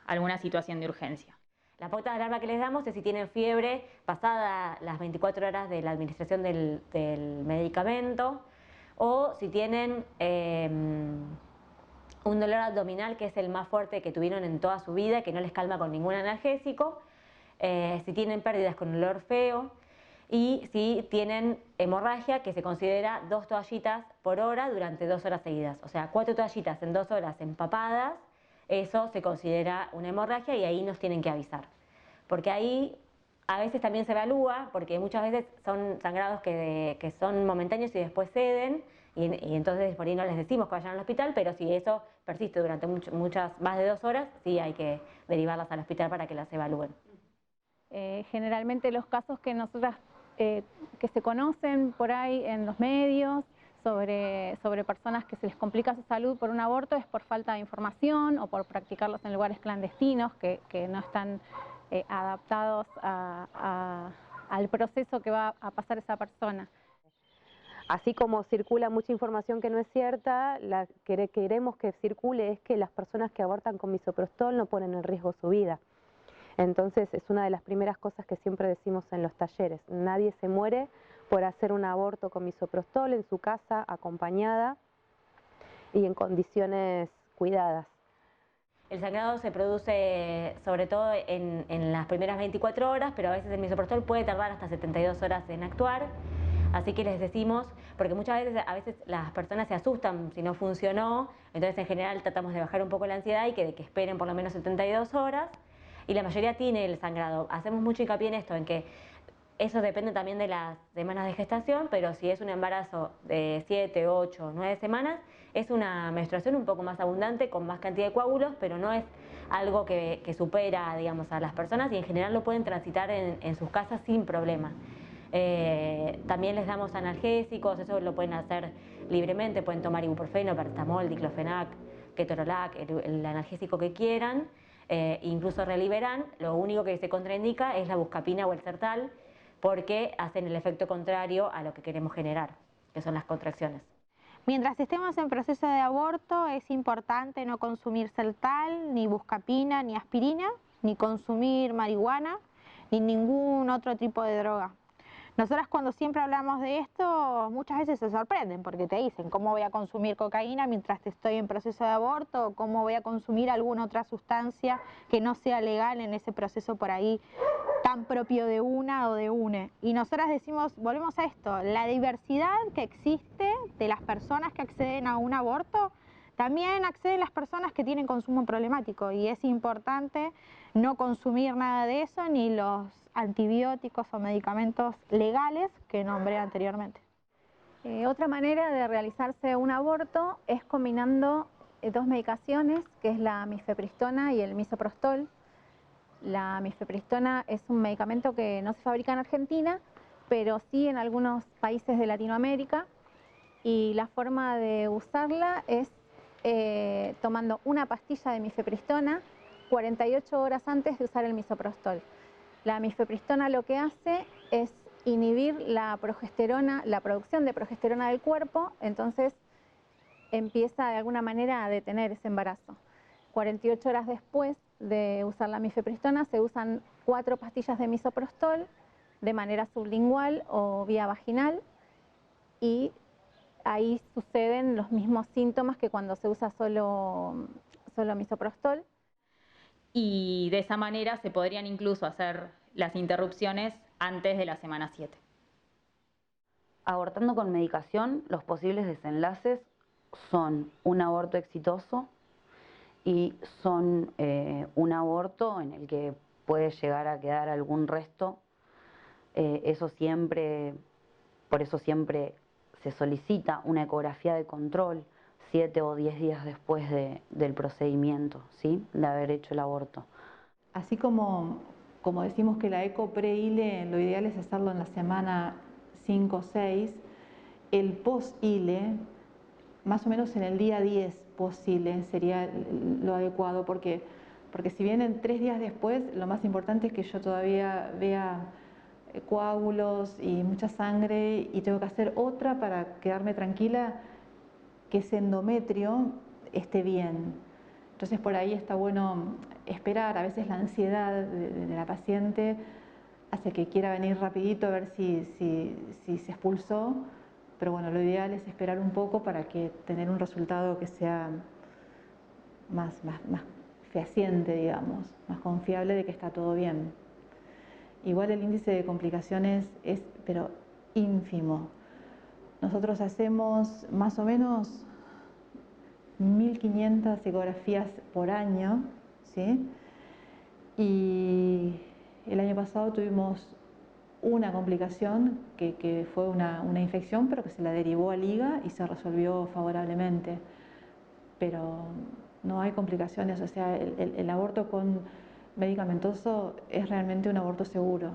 alguna situación de urgencia. La pauta de alarma que les damos es si tienen fiebre pasada las 24 horas de la administración del medicamento, o si tienen un dolor abdominal que es el más fuerte que tuvieron en toda su vida, que no les calma con ningún analgésico, si tienen pérdidas con olor feo y si tienen hemorragia, que se considera 2 toallitas por hora durante 2 horas seguidas. O sea, 4 toallitas en 2 horas empapadas, eso se considera una hemorragia y ahí nos tienen que avisar. Porque ahí a veces también se evalúa, porque muchas veces son sangrados que son momentáneos y después ceden, y entonces por ahí no les decimos que vayan al hospital, pero si eso persiste durante más de 2 horas, sí hay que derivarlas al hospital para que las evalúen. Generalmente los casos que nosotras que se conocen por ahí en los medios sobre personas que se les complica su salud por un aborto es por falta de información o por practicarlos en lugares clandestinos que no están adaptados al proceso que va a pasar esa persona. así como circula mucha información que no es cierta, la que queremos que circule es que las personas que abortan con misoprostol no ponen en riesgo su vida. Entonces es una de las primeras cosas que siempre decimos en los talleres. Nadie se muere por hacer un aborto con misoprostol en su casa, acompañada y en condiciones cuidadas. El sangrado se produce sobre todo en las primeras 24 horas, pero a veces el misoprostol puede tardar hasta 72 horas en actuar. Así que les decimos, porque muchas veces a veces las personas se asustan si no funcionó, entonces en general tratamos de bajar un poco la ansiedad y que esperen por lo menos 72 horas. Y la mayoría tiene el sangrado. Hacemos mucho hincapié en esto, en que eso depende también de las semanas de gestación, pero si es un embarazo de 7, 8, 9 semanas, es una menstruación un poco más abundante, con más cantidad de coágulos, pero no es algo que supera, digamos, a las personas y en general lo pueden transitar en sus casas sin problema. También les damos analgésicos, eso lo pueden hacer libremente, pueden tomar ibuprofeno, paracetamol, diclofenac, ketorolac, el analgésico que quieran, incluso Reliberan. Lo único que se contraindica es la buscapina o el Sertal, porque hacen el efecto contrario a lo que queremos generar, que son las contracciones. Mientras estemos en proceso de aborto es importante no consumir Sertal, ni buscapina, ni aspirina, ni consumir marihuana, ni ningún otro tipo de droga. Nosotras cuando siempre hablamos de esto, muchas veces se sorprenden porque te dicen ¿cómo voy a consumir cocaína mientras estoy en proceso de aborto? ¿O cómo voy a consumir alguna otra sustancia que no sea legal en ese proceso por ahí tan propio de una o de une? Y nosotras decimos, volvemos a esto, la diversidad que existe de las personas que acceden a un aborto, también acceden las personas que tienen consumo problemático y es importante no consumir nada de eso ni los antibióticos o medicamentos legales que nombré anteriormente. Otra manera de realizarse un aborto es combinando dos medicaciones, que es la mifepristona y el misoprostol. La mifepristona es un medicamento que no se fabrica en Argentina, pero sí en algunos países de Latinoamérica, y la forma de usarla es tomando una pastilla de mifepristona 48 horas antes de usar el misoprostol. La mifepristona lo que hace es inhibir la progesterona, la producción de progesterona del cuerpo, entonces empieza de alguna manera a detener ese embarazo. 48 horas después de usar la mifepristona se usan 4 pastillas de misoprostol de manera sublingual o vía vaginal y ahí suceden los mismos síntomas que cuando se usa solo misoprostol. Y de esa manera se podrían incluso hacer las interrupciones antes de la semana 7. Abortando con medicación, los posibles desenlaces son un aborto exitoso y son un aborto en el que puede llegar a quedar algún resto. Por eso siempre se solicita una ecografía de control 7 o 10 días después del procedimiento, ¿sí?, de haber hecho el aborto. Así como decimos que la eco pre-ILE, lo ideal es hacerlo en la semana 5 o 6, el post-ILE, más o menos en el día 10 post-ILE sería lo adecuado, porque si vienen 3 días después, lo más importante es que yo todavía vea coágulos y mucha sangre y tengo que hacer otra para quedarme tranquila que ese endometrio esté bien. Entonces por ahí está bueno esperar. A veces la ansiedad de la paciente hace que quiera venir rapidito a ver si se expulsó, pero bueno, lo ideal es esperar un poco para que tener un resultado que sea más fehaciente, digamos, más confiable de que está todo bien. Igual el índice de complicaciones es, pero ínfimo. Nosotros hacemos más o menos 1.500 ecografías por año, ¿sí? Y el año pasado tuvimos una complicación que fue una infección, pero que se la derivó al IGA y se resolvió favorablemente. Pero no hay complicaciones, o sea, el aborto con medicamentoso es realmente un aborto seguro.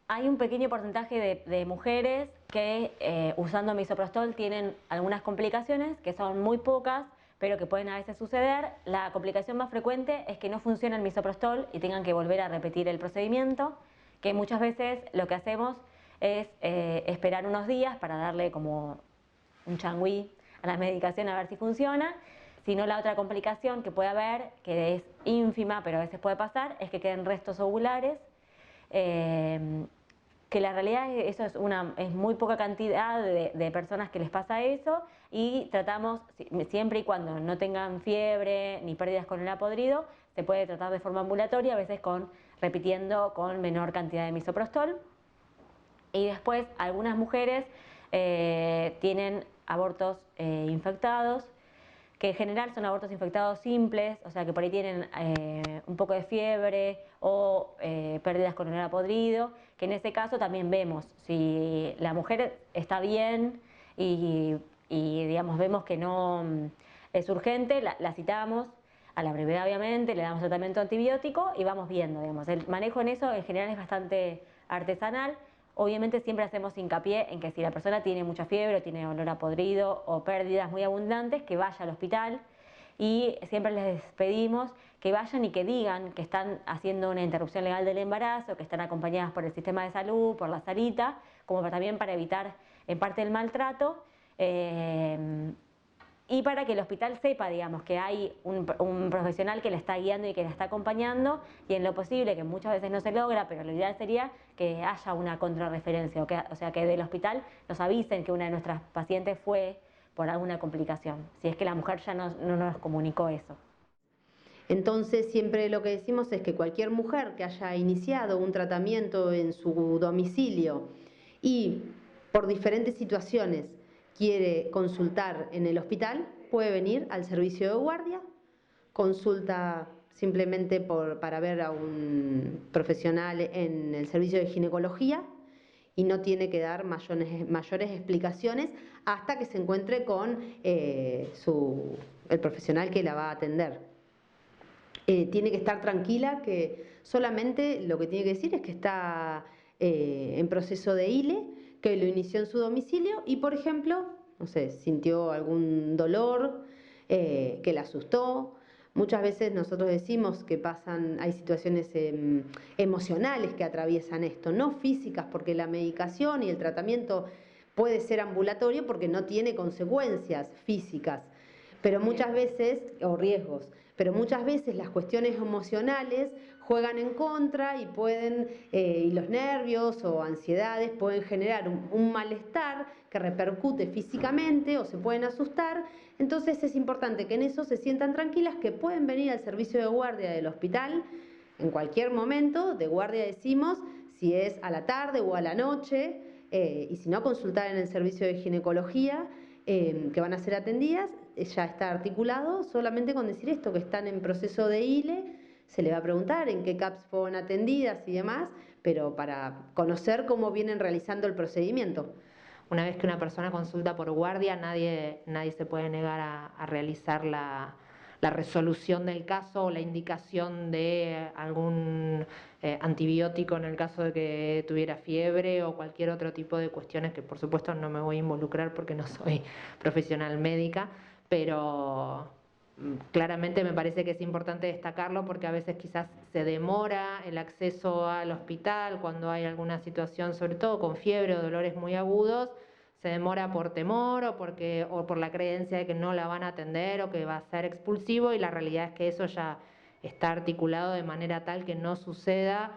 Hay un pequeño porcentaje de mujeres que usando misoprostol tienen algunas complicaciones, que son muy pocas, pero que pueden a veces suceder. La complicación más frecuente es que no funciona el misoprostol y tengan que volver a repetir el procedimiento, que muchas veces lo que hacemos es esperar unos días para darle como un changüí a la medicación a ver si funciona. Si no, la otra complicación que puede haber, que es ínfima pero a veces puede pasar, es que queden restos ovulares, que la realidad eso es muy poca cantidad de personas que les pasa eso, y tratamos, siempre y cuando no tengan fiebre ni pérdidas con olor a podrido, se puede tratar de forma ambulatoria, a veces repitiendo con menor cantidad de misoprostol. Y después algunas mujeres tienen abortos infectados, que en general son abortos infectados simples, o sea que por ahí tienen un poco de fiebre o pérdidas con olor a podrido, que en ese caso también vemos si la mujer está bien y digamos vemos que no es urgente, la citamos a la brevedad obviamente, le damos tratamiento antibiótico y vamos viendo, digamos. El manejo en eso en general es bastante artesanal. Obviamente siempre hacemos hincapié en que si la persona tiene mucha fiebre, o tiene olor a podrido o pérdidas muy abundantes, que vaya al hospital, y siempre les pedimos que vayan y que digan que están haciendo una interrupción legal del embarazo, que están acompañadas por el sistema de salud, por la Sarita, como también para evitar en parte el maltrato, y para que el hospital sepa, digamos, que hay un profesional que la está guiando y que la está acompañando, y en lo posible, que muchas veces no se logra, pero lo ideal sería que haya una contrarreferencia, o sea, que del hospital nos avisen que una de nuestras pacientes fue por alguna complicación, si es que la mujer ya no nos comunicó eso. Entonces siempre lo que decimos es que cualquier mujer que haya iniciado un tratamiento en su domicilio y por diferentes situaciones quiere consultar en el hospital, puede venir al servicio de guardia, consulta simplemente para ver a un profesional en el servicio de ginecología y no tiene que dar mayores explicaciones hasta que se encuentre con el profesional que la va a atender. Tiene que estar tranquila, que solamente lo que tiene que decir es que está en proceso de ILE, que lo inició en su domicilio y, por ejemplo, no sé, sintió algún dolor, que la asustó. Muchas veces nosotros decimos que hay situaciones emocionales que atraviesan esto, no físicas, porque la medicación y el tratamiento puede ser ambulatorio porque no tiene consecuencias físicas, pero muchas veces, o riesgos, pero muchas veces las cuestiones emocionales juegan en contra y y los nervios o ansiedades pueden generar un malestar que repercute físicamente o se pueden asustar. Entonces es importante que en eso se sientan tranquilas, que pueden venir al servicio de guardia del hospital en cualquier momento. De guardia decimos si es a la tarde o a la noche, y si no, consultar en el servicio de ginecología, que van a ser atendidas. Ya está articulado, solamente con decir esto, que están en proceso de ILE, se le va a preguntar en qué CAPS fueron atendidas y demás, pero para conocer cómo vienen realizando el procedimiento. Una vez que una persona consulta por guardia, nadie se puede negar a realizar la resolución del caso o la indicación de algún antibiótico en el caso de que tuviera fiebre o cualquier otro tipo de cuestiones que por supuesto no me voy a involucrar porque no soy profesional médica, pero claramente me parece que es importante destacarlo porque a veces quizás se demora el acceso al hospital cuando hay alguna situación, sobre todo con fiebre o dolores muy agudos, se demora por temor o por la creencia de que no la van a atender o que va a ser expulsivo, y la realidad es que eso ya está articulado de manera tal que no suceda,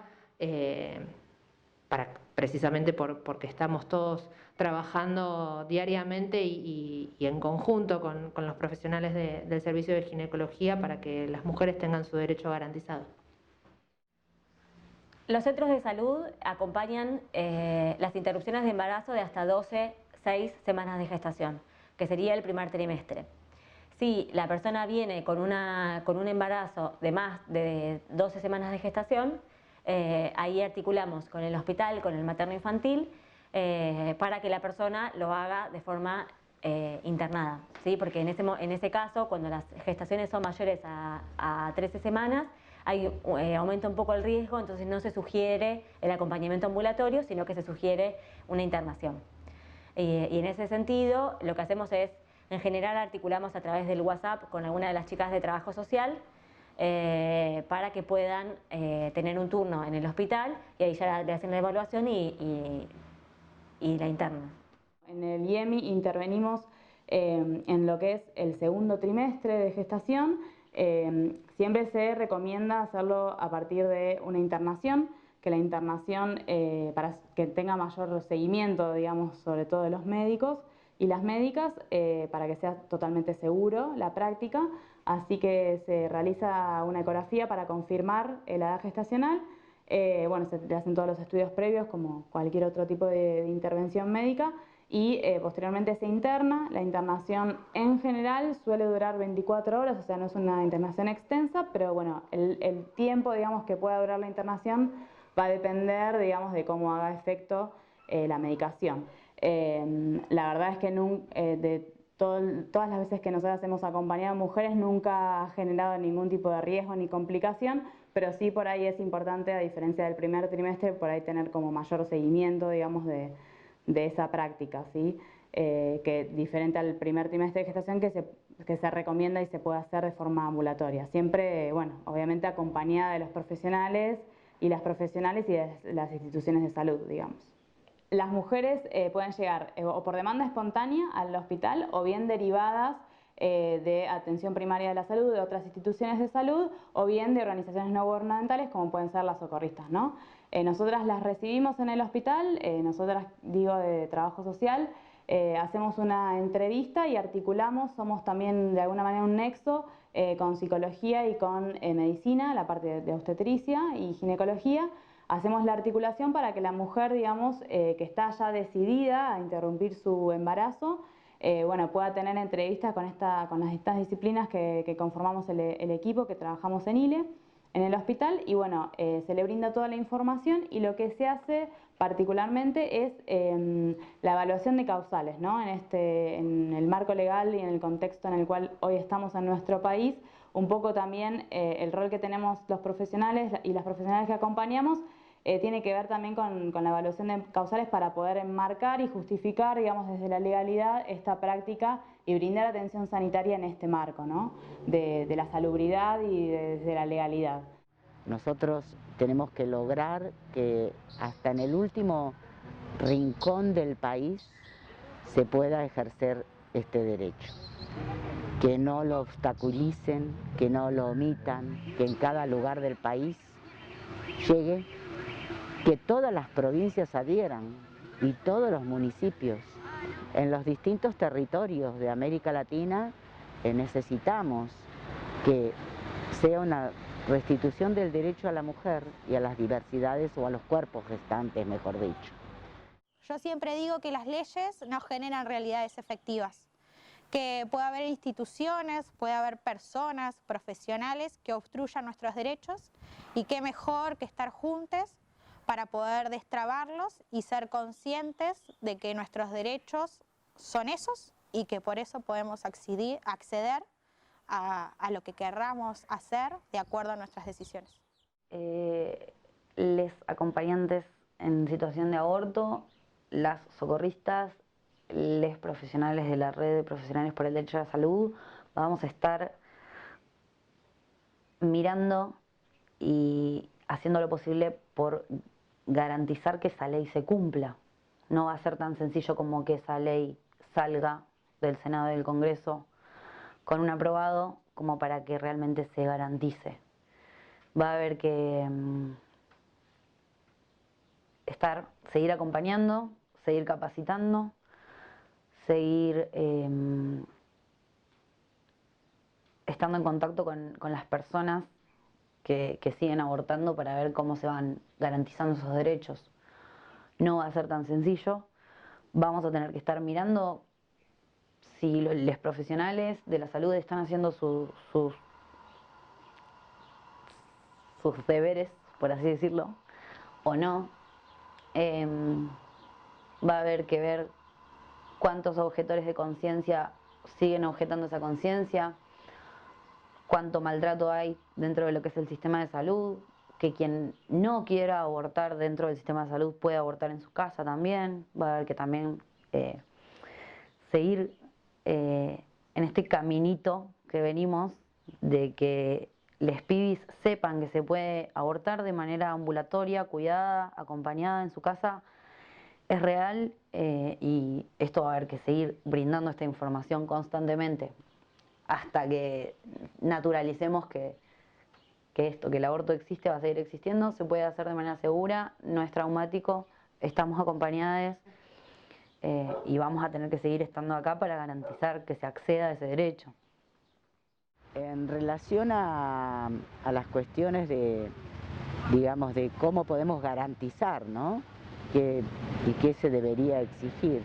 precisamente porque estamos todos trabajando diariamente y en conjunto con los profesionales del servicio de ginecología para que las mujeres tengan su derecho garantizado. Los centros de salud acompañan las interrupciones de embarazo de hasta 6 semanas de gestación, que sería el primer trimestre. Si la persona viene con un embarazo de más de 12 semanas de gestación, ahí articulamos con el hospital, con el materno infantil, para que la persona lo haga de forma internada, ¿sí? Porque en ese caso, cuando las gestaciones son mayores a 13 semanas, aumenta un poco el riesgo, entonces no se sugiere el acompañamiento ambulatorio, sino que se sugiere una internación. Y en ese sentido, lo que hacemos es, en general, articulamos a través del WhatsApp con alguna de las chicas de trabajo social para que puedan tener un turno en el hospital, y ahí ya le hacen la evaluación y y la interna. En el IEMI intervenimos en lo que es el segundo trimestre de gestación. Siempre se recomienda hacerlo a partir de una internación, que la internación, para que tenga mayor seguimiento, digamos, sobre todo de los médicos y las médicas, para que sea totalmente seguro la práctica. Así que se realiza una ecografía para confirmar la edad gestacional. Bueno, se le hacen todos los estudios previos como cualquier otro tipo de intervención médica y posteriormente se interna. La internación en general suele durar 24 horas, o sea, no es una internación extensa, pero bueno, el tiempo, digamos, que pueda durar la internación va a depender, digamos, de cómo haga efecto la medicación. La verdad es que todas las veces que nosotros hemos acompañado a mujeres nunca ha generado ningún tipo de riesgo ni complicación, pero sí por ahí es importante, a diferencia del primer trimestre, por ahí tener como mayor seguimiento, digamos, de esa práctica, ¿sí? Que diferente al primer trimestre de gestación que se recomienda y se puede hacer de forma ambulatoria. Siempre, bueno, obviamente acompañada de los profesionales y las profesionales y de las instituciones de salud, digamos. Las mujeres pueden llegar o por demanda espontánea al hospital o bien derivadas de atención primaria de la salud, de otras instituciones de salud o bien de organizaciones no gubernamentales como pueden ser las socorristas, ¿no? Nosotras las recibimos en el hospital, nosotras digo de trabajo social, hacemos una entrevista y articulamos, somos también de alguna manera un nexo con psicología y con medicina, la parte de obstetricia y ginecología. Hacemos la articulación para que la mujer, digamos, que está ya decidida a interrumpir su embarazo, bueno, pueda tener entrevistas con estas disciplinas que conformamos el equipo que trabajamos en ILE, en el hospital, y bueno, se le brinda toda la información y lo que se hace particularmente es la evaluación de causales, ¿no? En el marco legal y en el contexto en el cual hoy estamos en nuestro país, un poco también el rol que tenemos los profesionales y las profesionales que acompañamos tiene que ver también con la evaluación de causales para poder enmarcar y justificar, digamos, desde la legalidad esta práctica y brindar atención sanitaria en este marco, ¿no? de la salubridad y desde la legalidad. Nosotros tenemos que lograr que hasta en el último rincón del país se pueda ejercer este derecho. Que no lo obstaculicen, que no lo omitan, que en cada lugar del país llegue, que todas las provincias adhieran y todos los municipios. En los distintos territorios de América Latina necesitamos que sea una restitución del derecho a la mujer y a las diversidades o a los cuerpos gestantes, mejor dicho. Yo siempre digo que las leyes no generan realidades efectivas, que puede haber instituciones, puede haber personas, profesionales que obstruyan nuestros derechos y qué mejor que estar juntos para poder destrabarlos y ser conscientes de que nuestros derechos son esos y que por eso podemos acceder a lo que querramos hacer de acuerdo a nuestras decisiones. Les acompañantes en situación de aborto, las socorristas, les profesionales de la red de profesionales por el derecho a la salud, vamos a estar mirando y haciendo lo posible por garantizar que esa ley se cumpla. No va a ser tan sencillo como que esa ley salga del Senado y del Congreso con un aprobado como para que realmente se garantice. Va a haber que seguir acompañando, seguir capacitando, seguir estando en contacto con las personas que siguen abortando para ver cómo se van garantizando esos derechos. No va a ser tan sencillo. Vamos a tener que estar mirando si los profesionales de la salud están haciendo sus deberes, por así decirlo, o no. Va a haber que ver cuántos objetores de conciencia siguen objetando esa conciencia, cuánto maltrato hay dentro de lo que es el sistema de salud, que quien no quiera abortar dentro del sistema de salud puede abortar en su casa también. Va a haber que también seguir en este caminito que venimos de que les pibis sepan que se puede abortar de manera ambulatoria, cuidada, acompañada en su casa Es real y esto va a haber que seguir brindando esta información constantemente hasta que naturalicemos que el aborto existe, va a seguir existiendo, se puede hacer de manera segura, no es traumático, estamos acompañadas y vamos a tener que seguir estando acá para garantizar que se acceda a ese derecho. En relación a las cuestiones de, digamos, de cómo podemos garantizar, ¿no? Y qué se debería exigir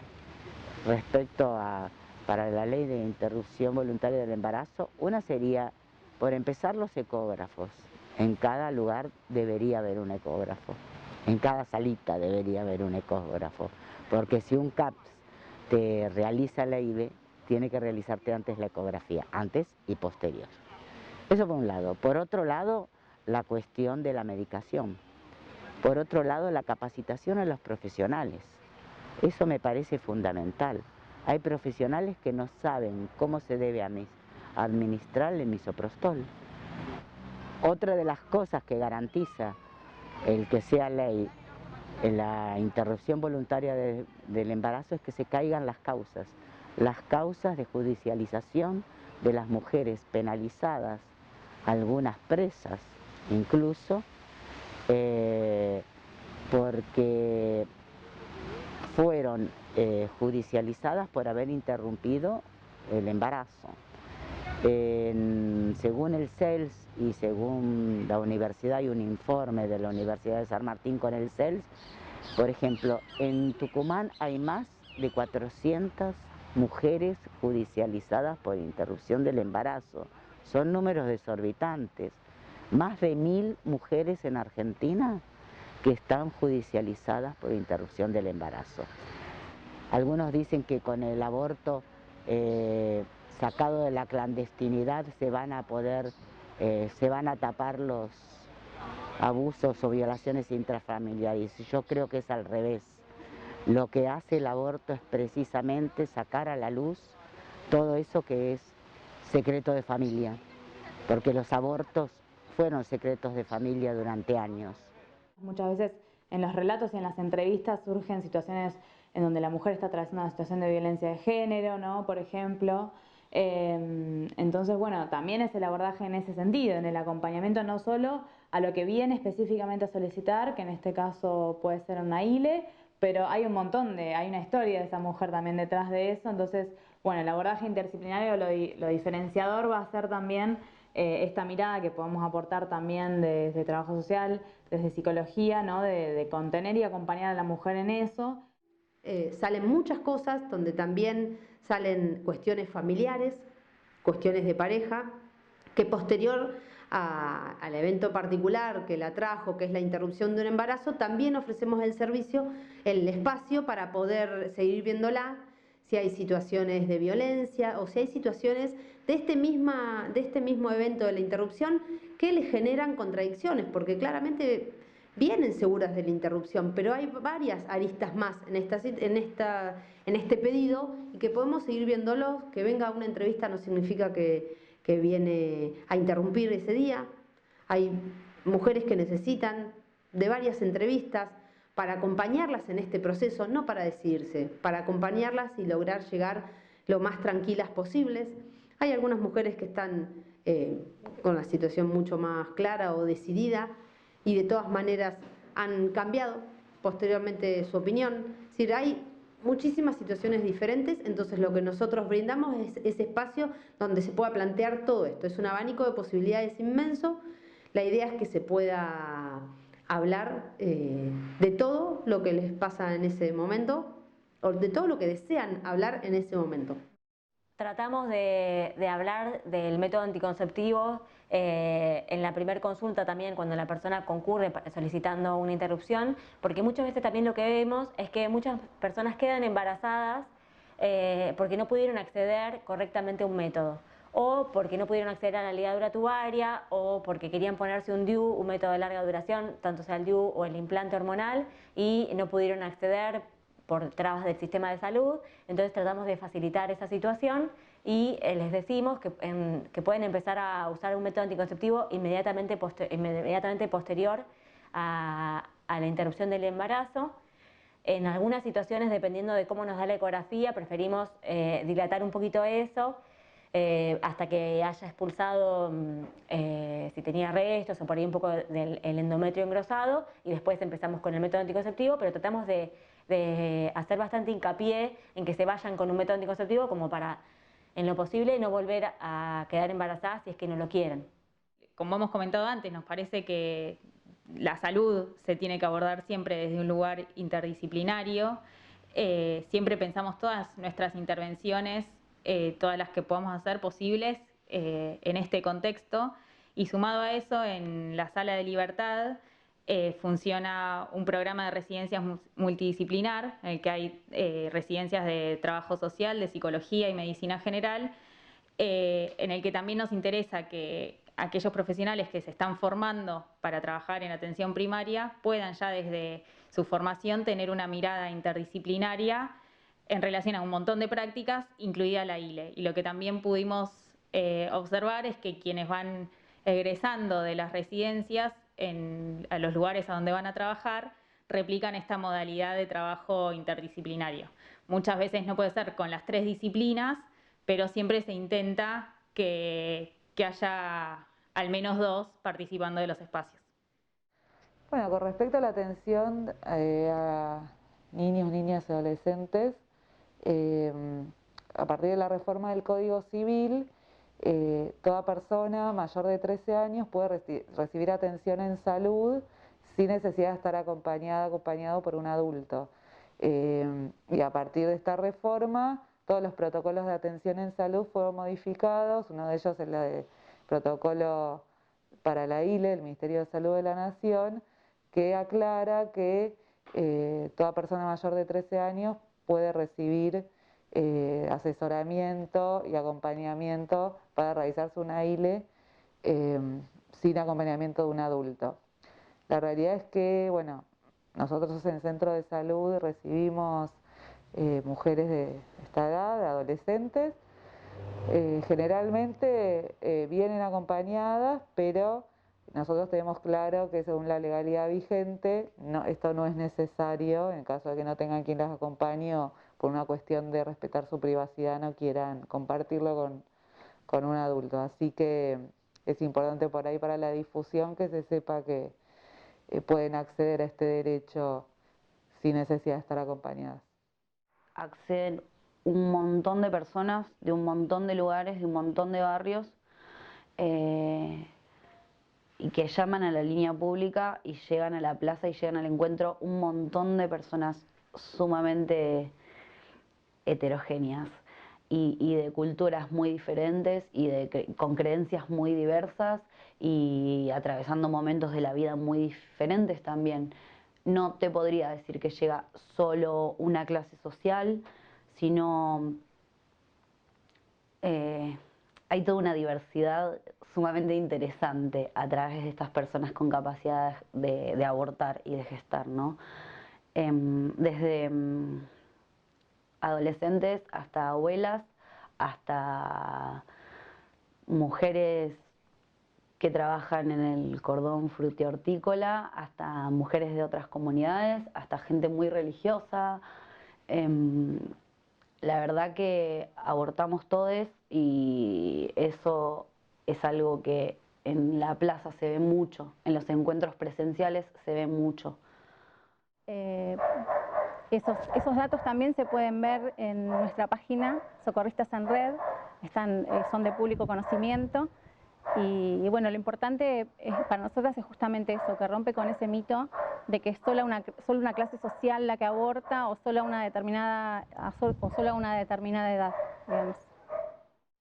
respecto a, para la ley de interrupción voluntaria del embarazo, una sería, por empezar, los ecógrafos. En cada lugar debería haber un ecógrafo, en cada salita debería haber un ecógrafo, porque si un CAPS te realiza la IVE, tiene que realizarte antes la ecografía, antes y posterior. Eso por un lado. Por otro lado, la cuestión de la medicación. Por otro lado, la capacitación a los profesionales. Eso me parece fundamental. Hay profesionales que no saben cómo se debe administrar el misoprostol. Otra de las cosas que garantiza el que sea ley en la interrupción voluntaria del embarazo es que se caigan las causas de judicialización de las mujeres penalizadas, algunas presas incluso, porque fueron judicializadas por haber interrumpido el embarazo. Según el CELS y según la universidad, hay un informe de la Universidad de San Martín con el CELS, por ejemplo, en Tucumán hay más de 400 mujeres judicializadas por interrupción del embarazo. Son números desorbitantes. Más de 1000 mujeres en Argentina que están judicializadas por interrupción del embarazo. Algunos dicen que con el aborto sacado de la clandestinidad se van a tapar los abusos o violaciones intrafamiliares. Yo creo que es al revés. Lo que hace el aborto es precisamente sacar a la luz todo eso que es secreto de familia, porque los abortos fueron secretos de familia durante años. Muchas veces en los relatos y en las entrevistas surgen situaciones en donde la mujer está atravesando una situación de violencia de género, ¿no? Por ejemplo. Entonces, bueno, también es el abordaje en ese sentido, en el acompañamiento no solo a lo que viene específicamente a solicitar, que en este caso puede ser una ILE, pero hay un montón hay una historia de esa mujer también detrás de eso. Entonces, bueno, el abordaje interdisciplinario, lo diferenciador va a ser también esta mirada que podemos aportar también desde trabajo social, desde psicología, ¿no? De contener y acompañar a la mujer en eso. Salen muchas cosas donde también salen cuestiones familiares, cuestiones de pareja, que posterior al evento particular que la trajo, que es la interrupción de un embarazo, también ofrecemos el servicio, el espacio para poder seguir viéndola, si hay situaciones de violencia o si hay situaciones de este mismo evento de la interrupción que le generan contradicciones, porque claramente vienen seguras de la interrupción, pero hay varias aristas más en este pedido y que podemos seguir viéndolo. Que venga una entrevista no significa que viene a interrumpir ese día. Hay mujeres que necesitan de varias entrevistas para acompañarlas en este proceso, no para decidirse, para acompañarlas y lograr llegar lo más tranquilas posibles. Hay algunas mujeres que están con la situación mucho más clara o decidida y de todas maneras han cambiado posteriormente su opinión. Es decir, hay muchísimas situaciones diferentes, entonces lo que nosotros brindamos es ese espacio donde se pueda plantear todo esto. Es un abanico de posibilidades inmenso. La idea es que se pueda hablar de todo lo que les pasa en ese momento, o de todo lo que desean hablar en ese momento. Tratamos de hablar del método anticonceptivo en la primera consulta también, cuando la persona concurre solicitando una interrupción, porque muchas veces también lo que vemos es que muchas personas quedan embarazadas porque no pudieron acceder correctamente a un método, o porque no pudieron acceder a la ligadura tubaria, o porque querían ponerse un DIU, un método de larga duración, tanto sea el DIU o el implante hormonal, y no pudieron acceder por trabas del sistema de salud. Entonces tratamos de facilitar esa situación y les decimos que pueden empezar a usar un método anticonceptivo inmediatamente posterior a la interrupción del embarazo. En algunas situaciones, dependiendo de cómo nos da la ecografía, preferimos dilatar un poquito eso hasta que haya expulsado si tenía restos o por ahí un poco del endometrio engrosado, y después empezamos con el método anticonceptivo, pero tratamos de hacer bastante hincapié en que se vayan con un método anticonceptivo como para, en lo posible, no volver a quedar embarazadas si es que no lo quieren. Como hemos comentado antes, nos parece que la salud se tiene que abordar siempre desde un lugar interdisciplinario. Siempre pensamos todas nuestras intervenciones, todas las que podamos hacer posibles en este contexto, y sumado a eso, en la Sala de Libertad funciona un programa de residencias multidisciplinar, en el que hay residencias de trabajo social, de psicología y medicina general, en el que también nos interesa que aquellos profesionales que se están formando para trabajar en atención primaria puedan ya desde su formación tener una mirada interdisciplinaria en relación a un montón de prácticas, incluida la ILE. Y lo que también pudimos observar es que quienes van egresando de las residencias a los lugares a donde van a trabajar replican esta modalidad de trabajo interdisciplinario. Muchas veces no puede ser con las 3 disciplinas, pero siempre se intenta que haya al menos 2 participando de los espacios. Bueno, con respecto a la atención a niños, niñas y adolescentes, a partir de la reforma del Código Civil, toda persona mayor de 13 años puede recibir atención en salud sin necesidad de estar acompañado por un adulto. Y a partir de esta reforma, todos los protocolos de atención en salud fueron modificados. Uno de ellos es el protocolo para la ILE, el Ministerio de Salud de la Nación, que aclara que toda persona mayor de 13 años puede recibir asesoramiento y acompañamiento para realizarse una ILE sin acompañamiento de un adulto. La realidad es que, bueno, nosotros en el centro de salud recibimos mujeres de esta edad, adolescentes. Generalmente vienen acompañadas, pero nosotros tenemos claro que según la legalidad vigente esto no es necesario en caso de que no tengan quien las acompañe o por una cuestión de respetar su privacidad no quieran compartirlo con un adulto. Así que es importante por ahí para la difusión que se sepa que pueden acceder a este derecho sin necesidad de estar acompañadas. Acceden un montón de personas de un montón de lugares, de un montón de barrios, y que llaman a la línea pública y llegan a la plaza y llegan al encuentro un montón de personas sumamente heterogéneas y de culturas muy diferentes y con creencias muy diversas y atravesando momentos de la vida muy diferentes también. No te podría decir que llega solo una clase social, sino hay toda una diversidad sumamente interesante a través de estas personas con capacidad de abortar y de gestar, ¿no? Desde adolescentes hasta abuelas, hasta mujeres que trabajan en el cordón frutihortícola, hasta mujeres de otras comunidades, hasta gente muy religiosa. La verdad que abortamos todos y eso es algo que en la plaza se ve mucho, en los encuentros presenciales se ve mucho. Esos datos también se pueden ver en nuestra página Socorristas en Red, son de público conocimiento y bueno, lo importante para nosotras es justamente eso, que rompe con ese mito de que es solo una clase social la que aborta o solo a una determinada edad, digamos.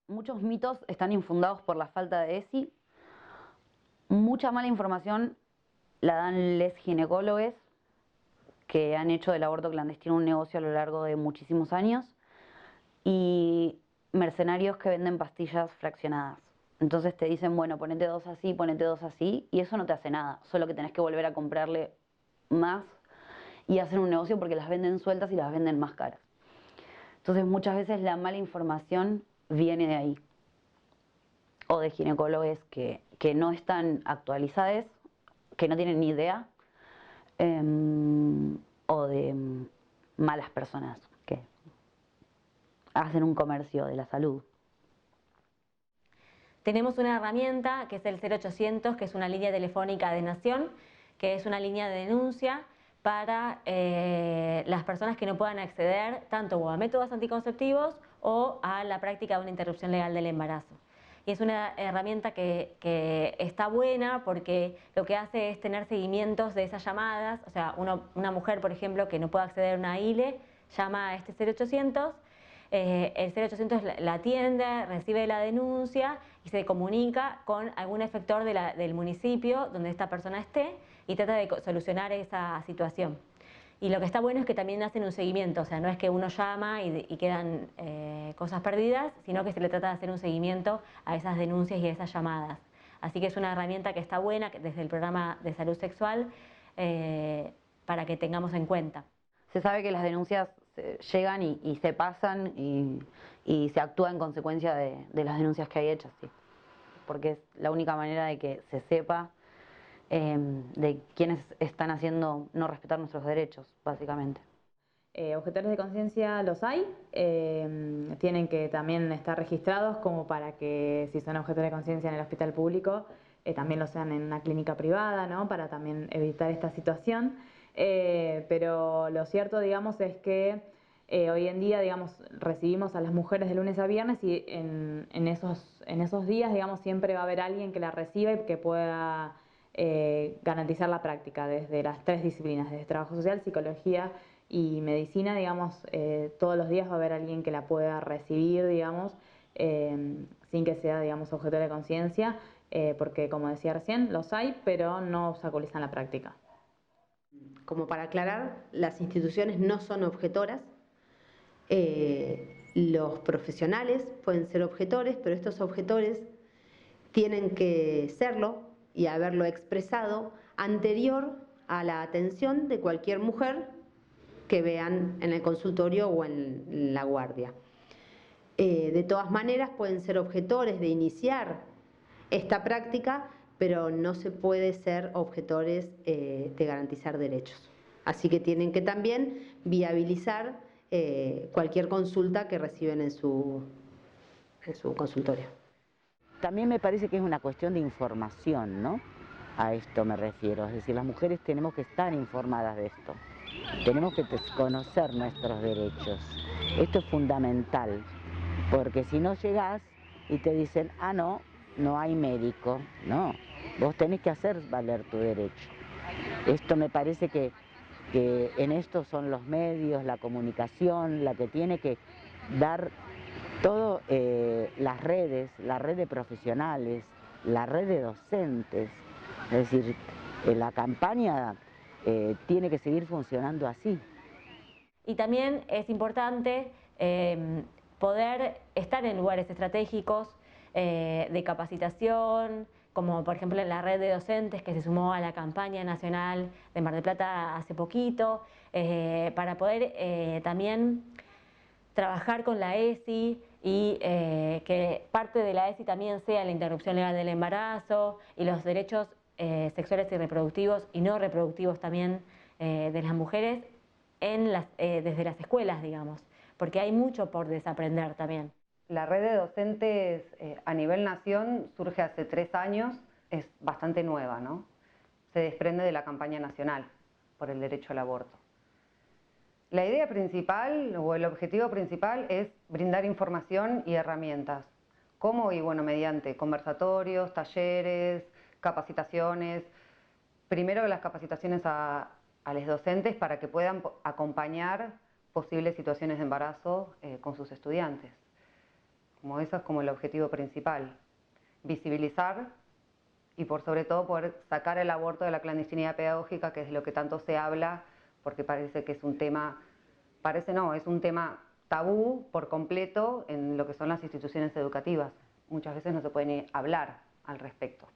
Muchos mitos están infundados por la falta de ESI, mucha mala información la dan les ginecólogos que han hecho del aborto clandestino un negocio a lo largo de muchísimos años y mercenarios que venden pastillas fraccionadas. Entonces te dicen, bueno, ponete 2 así, ponete 2 así, y eso no te hace nada, solo que tenés que volver a comprarle más y hacer un negocio porque las venden sueltas y las venden más caras. Entonces muchas veces la mala información viene de ahí, o de ginecólogos que no están actualizados, que no tienen ni idea, o de malas personas que hacen un comercio de la salud. Tenemos una herramienta que es el 0800, que es una línea telefónica de Nación, que es una línea de denuncia para las personas que no puedan acceder tanto a métodos anticonceptivos o a la práctica de una interrupción legal del embarazo. Y es una herramienta que está buena porque lo que hace es tener seguimientos de esas llamadas. O sea, una mujer, por ejemplo, que no puede acceder a una ILE, llama a este 0800, el 0800 la atiende, recibe la denuncia y se comunica con algún efector del municipio donde esta persona esté y trata de solucionar esa situación. Y lo que está bueno es que también hacen un seguimiento, o sea, no es que uno llama y quedan cosas perdidas, sino que se le trata de hacer un seguimiento a esas denuncias y a esas llamadas. Así que es una herramienta que está buena desde el programa de salud sexual para que tengamos en cuenta. Se sabe que las denuncias llegan y se pasan y se actúa en consecuencia de las denuncias que hay hechas, sí. Porque es la única manera de que se sepa de quienes están haciendo no respetar nuestros derechos, básicamente. Objetores de conciencia los hay, tienen que también estar registrados como para que si son objetores de conciencia en el hospital público, también lo sean en una clínica privada, ¿no? Para también evitar esta situación. Pero lo cierto, digamos, es que hoy en día, digamos, recibimos a las mujeres de lunes a viernes y en esos días, digamos, siempre va a haber alguien que la reciba y que pueda garantizar la práctica desde las 3 disciplinas, desde trabajo social, psicología y medicina, digamos, todos los días va a haber alguien que la pueda recibir, digamos, sin que sea, digamos, objetor de conciencia, porque como decía recién, los hay, pero no obstaculizan la práctica. Como para aclarar, las instituciones no son objetoras, los profesionales pueden ser objetores, pero estos objetores tienen que serlo y haberlo expresado anterior a la atención de cualquier mujer que vean en el consultorio o en la guardia. De todas maneras pueden ser objetores de iniciar esta práctica, pero no se puede ser objetores de garantizar derechos. Así que tienen que también viabilizar cualquier consulta que reciben en su consultorio. También me parece que es una cuestión de información, ¿no? A esto me refiero, es decir, las mujeres tenemos que estar informadas de esto, tenemos que conocer nuestros derechos. Esto es fundamental, porque si no llegás y te dicen, ah, no hay médico, no, vos tenés que hacer valer tu derecho. Esto me parece que en esto son los medios, la comunicación, la que tiene que dar todo, las redes, la red de profesionales, la red de docentes. Es decir, la campaña tiene que seguir funcionando así. Y también es importante poder estar en lugares estratégicos de capacitación, como por ejemplo en la red de docentes que se sumó a la campaña nacional de Mar del Plata hace poquito, para poder también trabajar con la ESI y que parte de la ESI también sea la interrupción legal del embarazo y los derechos sexuales y reproductivos y no reproductivos también de las mujeres desde las escuelas, digamos, porque hay mucho por desaprender también. La red de docentes a nivel nación surge hace 3 años, es bastante nueva, ¿no? Se desprende de la campaña nacional por el derecho al aborto. La idea principal o el objetivo principal es brindar información y herramientas. ¿Cómo? Y bueno, mediante conversatorios, talleres, capacitaciones. Primero las capacitaciones a los docentes para que puedan acompañar posibles situaciones de embarazo con sus estudiantes. Como eso es como el objetivo principal. Visibilizar y por sobre todo poder sacar el aborto de la clandestinidad pedagógica, que es de lo que tanto se habla, porque parece que es un tema, es un tema tabú por completo en lo que son las instituciones educativas. Muchas veces no se puede ni hablar al respecto.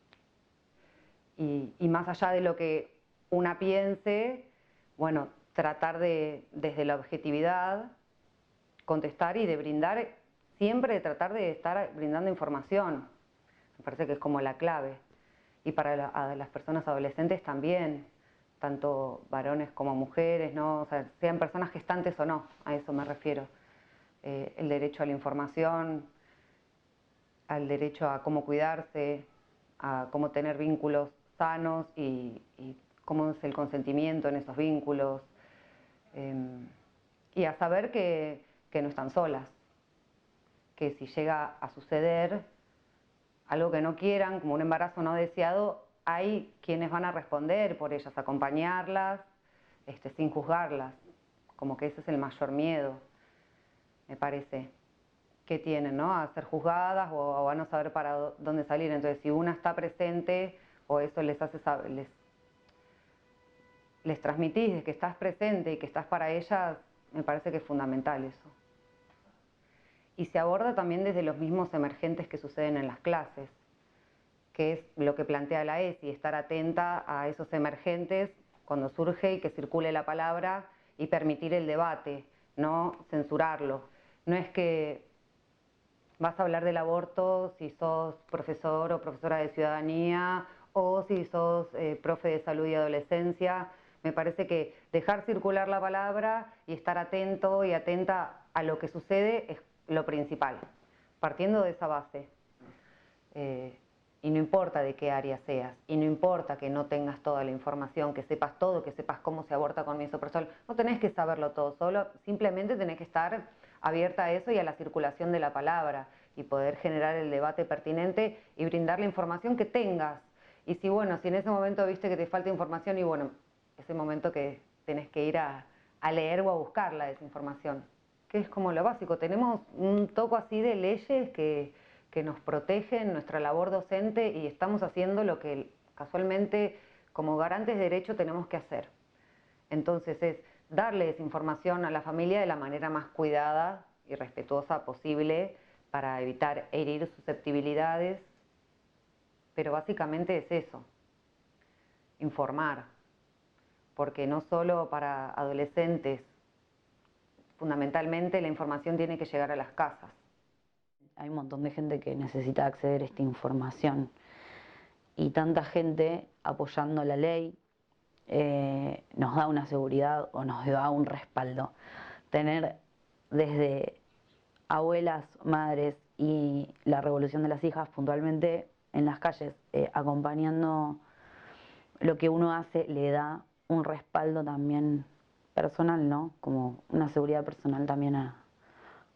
Y más allá de lo que una piense, bueno, tratar de, desde la objetividad, contestar y de brindar, siempre tratar de estar brindando información. Me parece que es como la clave. Y para las personas adolescentes también tanto varones como mujeres, ¿no? O sea, sean personas gestantes o no, a eso me refiero. El derecho a la información, al derecho a cómo cuidarse, a cómo tener vínculos sanos y cómo es el consentimiento en esos vínculos, y a saber que no están solas, que si llega a suceder algo que no quieran, como un embarazo no deseado, hay quienes van a responder por ellas, acompañarlas, sin juzgarlas, como que ese es el mayor miedo, me parece, que tienen, ¿no? A ser juzgadas o a no saber para dónde salir. Entonces, si una está presente o eso les hace saber, les transmitís de que estás presente y que estás para ellas, me parece que es fundamental eso. Y se aborda también desde los mismos emergentes que suceden en las clases, que es lo que plantea la ESI, estar atenta a esos emergentes cuando surge y que circule la palabra y permitir el debate, no censurarlo. No es que vas a hablar del aborto si sos profesor o profesora de ciudadanía o si sos profe de salud y adolescencia. Me parece que dejar circular la palabra y estar atento y atenta a lo que sucede es lo principal, partiendo de esa base. Y no importa de qué área seas, y no importa que no tengas toda la información, que sepas todo, que sepas cómo se aborta con misoprostol, no tenés que saberlo todo solo, simplemente tenés que estar abierta a eso y a la circulación de la palabra, y poder generar el debate pertinente y brindar la información que tengas. Y si en ese momento viste que te falta información, y ese momento que tenés que ir a leer o a buscar la desinformación, que es como lo básico. Tenemos un toco así de leyes que nos protegen nuestra labor docente y estamos haciendo lo que casualmente como garantes de derecho tenemos que hacer. Entonces es darle desinformación a la familia de la manera más cuidada y respetuosa posible para evitar herir susceptibilidades, pero básicamente es eso, informar, porque no solo para adolescentes, fundamentalmente la información tiene que llegar a las casas. Hay un montón de gente que necesita acceder a esta información y tanta gente apoyando la ley nos da una seguridad o nos da un respaldo. Tener desde abuelas, madres y la revolución de las hijas puntualmente en las calles acompañando lo que uno hace le da un respaldo también personal, ¿no? Como una seguridad personal también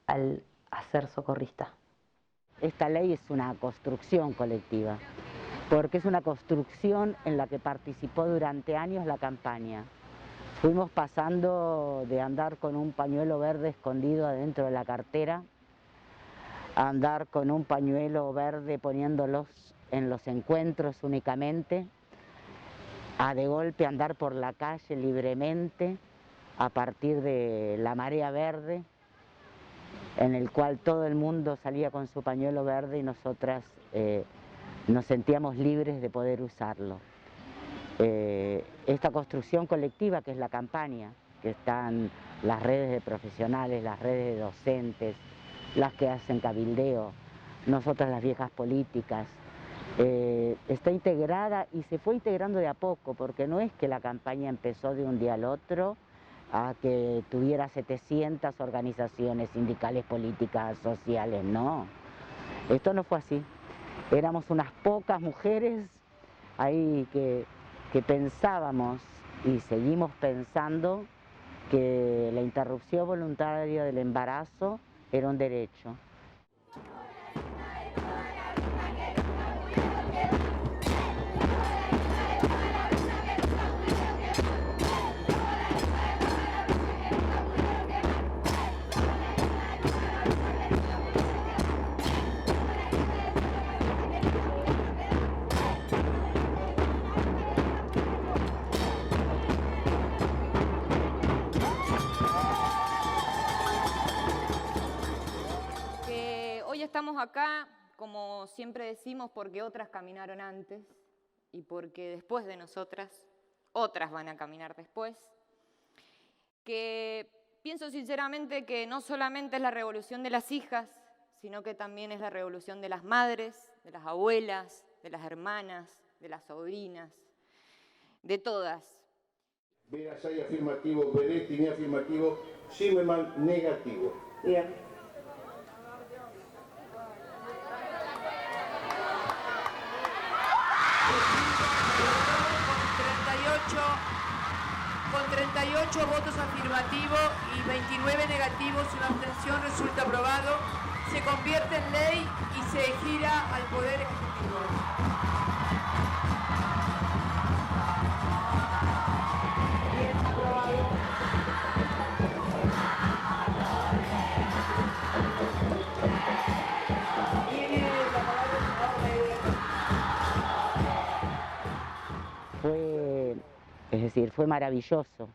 al ser socorrista. Esta ley es una construcción colectiva, porque es una construcción en la que participó durante años la campaña. Fuimos pasando de andar con un pañuelo verde escondido adentro de la cartera, a andar con un pañuelo verde poniéndolos en los encuentros únicamente, a de golpe andar por la calle libremente a partir de la marea verde, en el cual todo el mundo salía con su pañuelo verde y nosotras nos sentíamos libres de poder usarlo. Esta construcción colectiva que es la campaña, que están las redes de profesionales, las redes de docentes, las que hacen cabildeo, nosotras las viejas políticas, está integrada y se fue integrando de a poco, porque no es que la campaña empezó de un día al otro, a que tuviera 700 organizaciones sindicales, políticas, sociales, no. Esto no fue así. Éramos unas pocas mujeres ahí que pensábamos y seguimos pensando que la interrupción voluntaria del embarazo era un derecho. Estamos acá, como siempre decimos, porque otras caminaron antes y porque después de nosotras, otras van a caminar después. Que pienso sinceramente que no solamente es la revolución de las hijas, sino que también es la revolución de las madres, de las abuelas, de las hermanas, de las sobrinas, de todas. Benazai afirmativo, Berestini afirmativo, Zimmerman negativo. Bien. Con 38 votos afirmativos y 29 negativos y una abstención resulta aprobado. Se convierte en ley y se gira al Poder Ejecutivo. Bien aprobado. Tiene la palabra el senador. Fue maravilloso,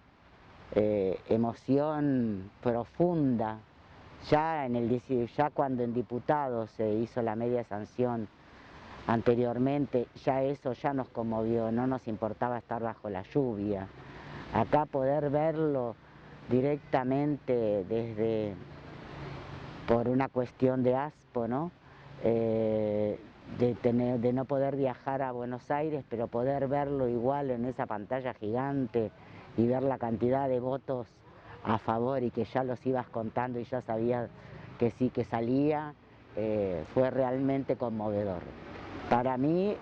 emoción profunda. Ya cuando en diputados se hizo la media sanción anteriormente, ya eso ya nos conmovió, no nos importaba estar bajo la lluvia. Acá poder verlo directamente por una cuestión de ASPO, ¿no? De no poder viajar a Buenos Aires, pero poder verlo igual en esa pantalla gigante y ver la cantidad de votos a favor y que ya los ibas contando y ya sabías que sí, que salía, fue realmente conmovedor. Para mí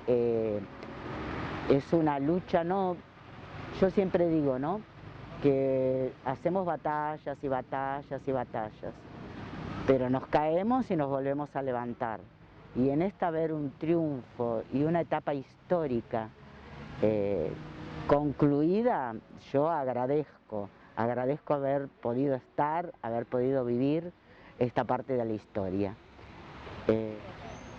es una lucha, ¿no? Yo siempre digo, ¿no?, que hacemos batallas y batallas y batallas, pero nos caemos y nos volvemos a levantar. Y en esta ver un triunfo y una etapa histórica concluida, yo agradezco haber podido estar, haber podido vivir esta parte de la historia.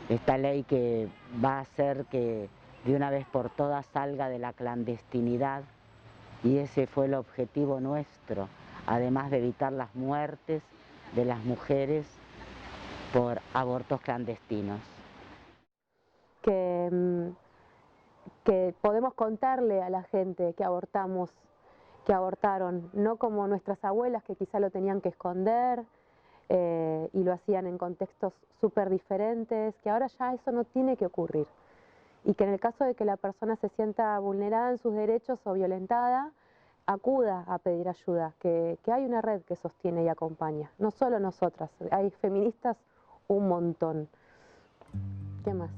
Esta ley que va a hacer que de una vez por todas salga de la clandestinidad, y ese fue el objetivo nuestro, además de evitar las muertes de las mujeres por abortos clandestinos. Que podemos contarle a la gente que abortaron, no como nuestras abuelas que quizá lo tenían que esconder y lo hacían en contextos súper diferentes, que ahora ya eso no tiene que ocurrir. Y que en el caso de que la persona se sienta vulnerada en sus derechos o violentada, acuda a pedir ayuda, que hay una red que sostiene y acompaña, no solo nosotras, hay feministas un montón. ¿Qué más?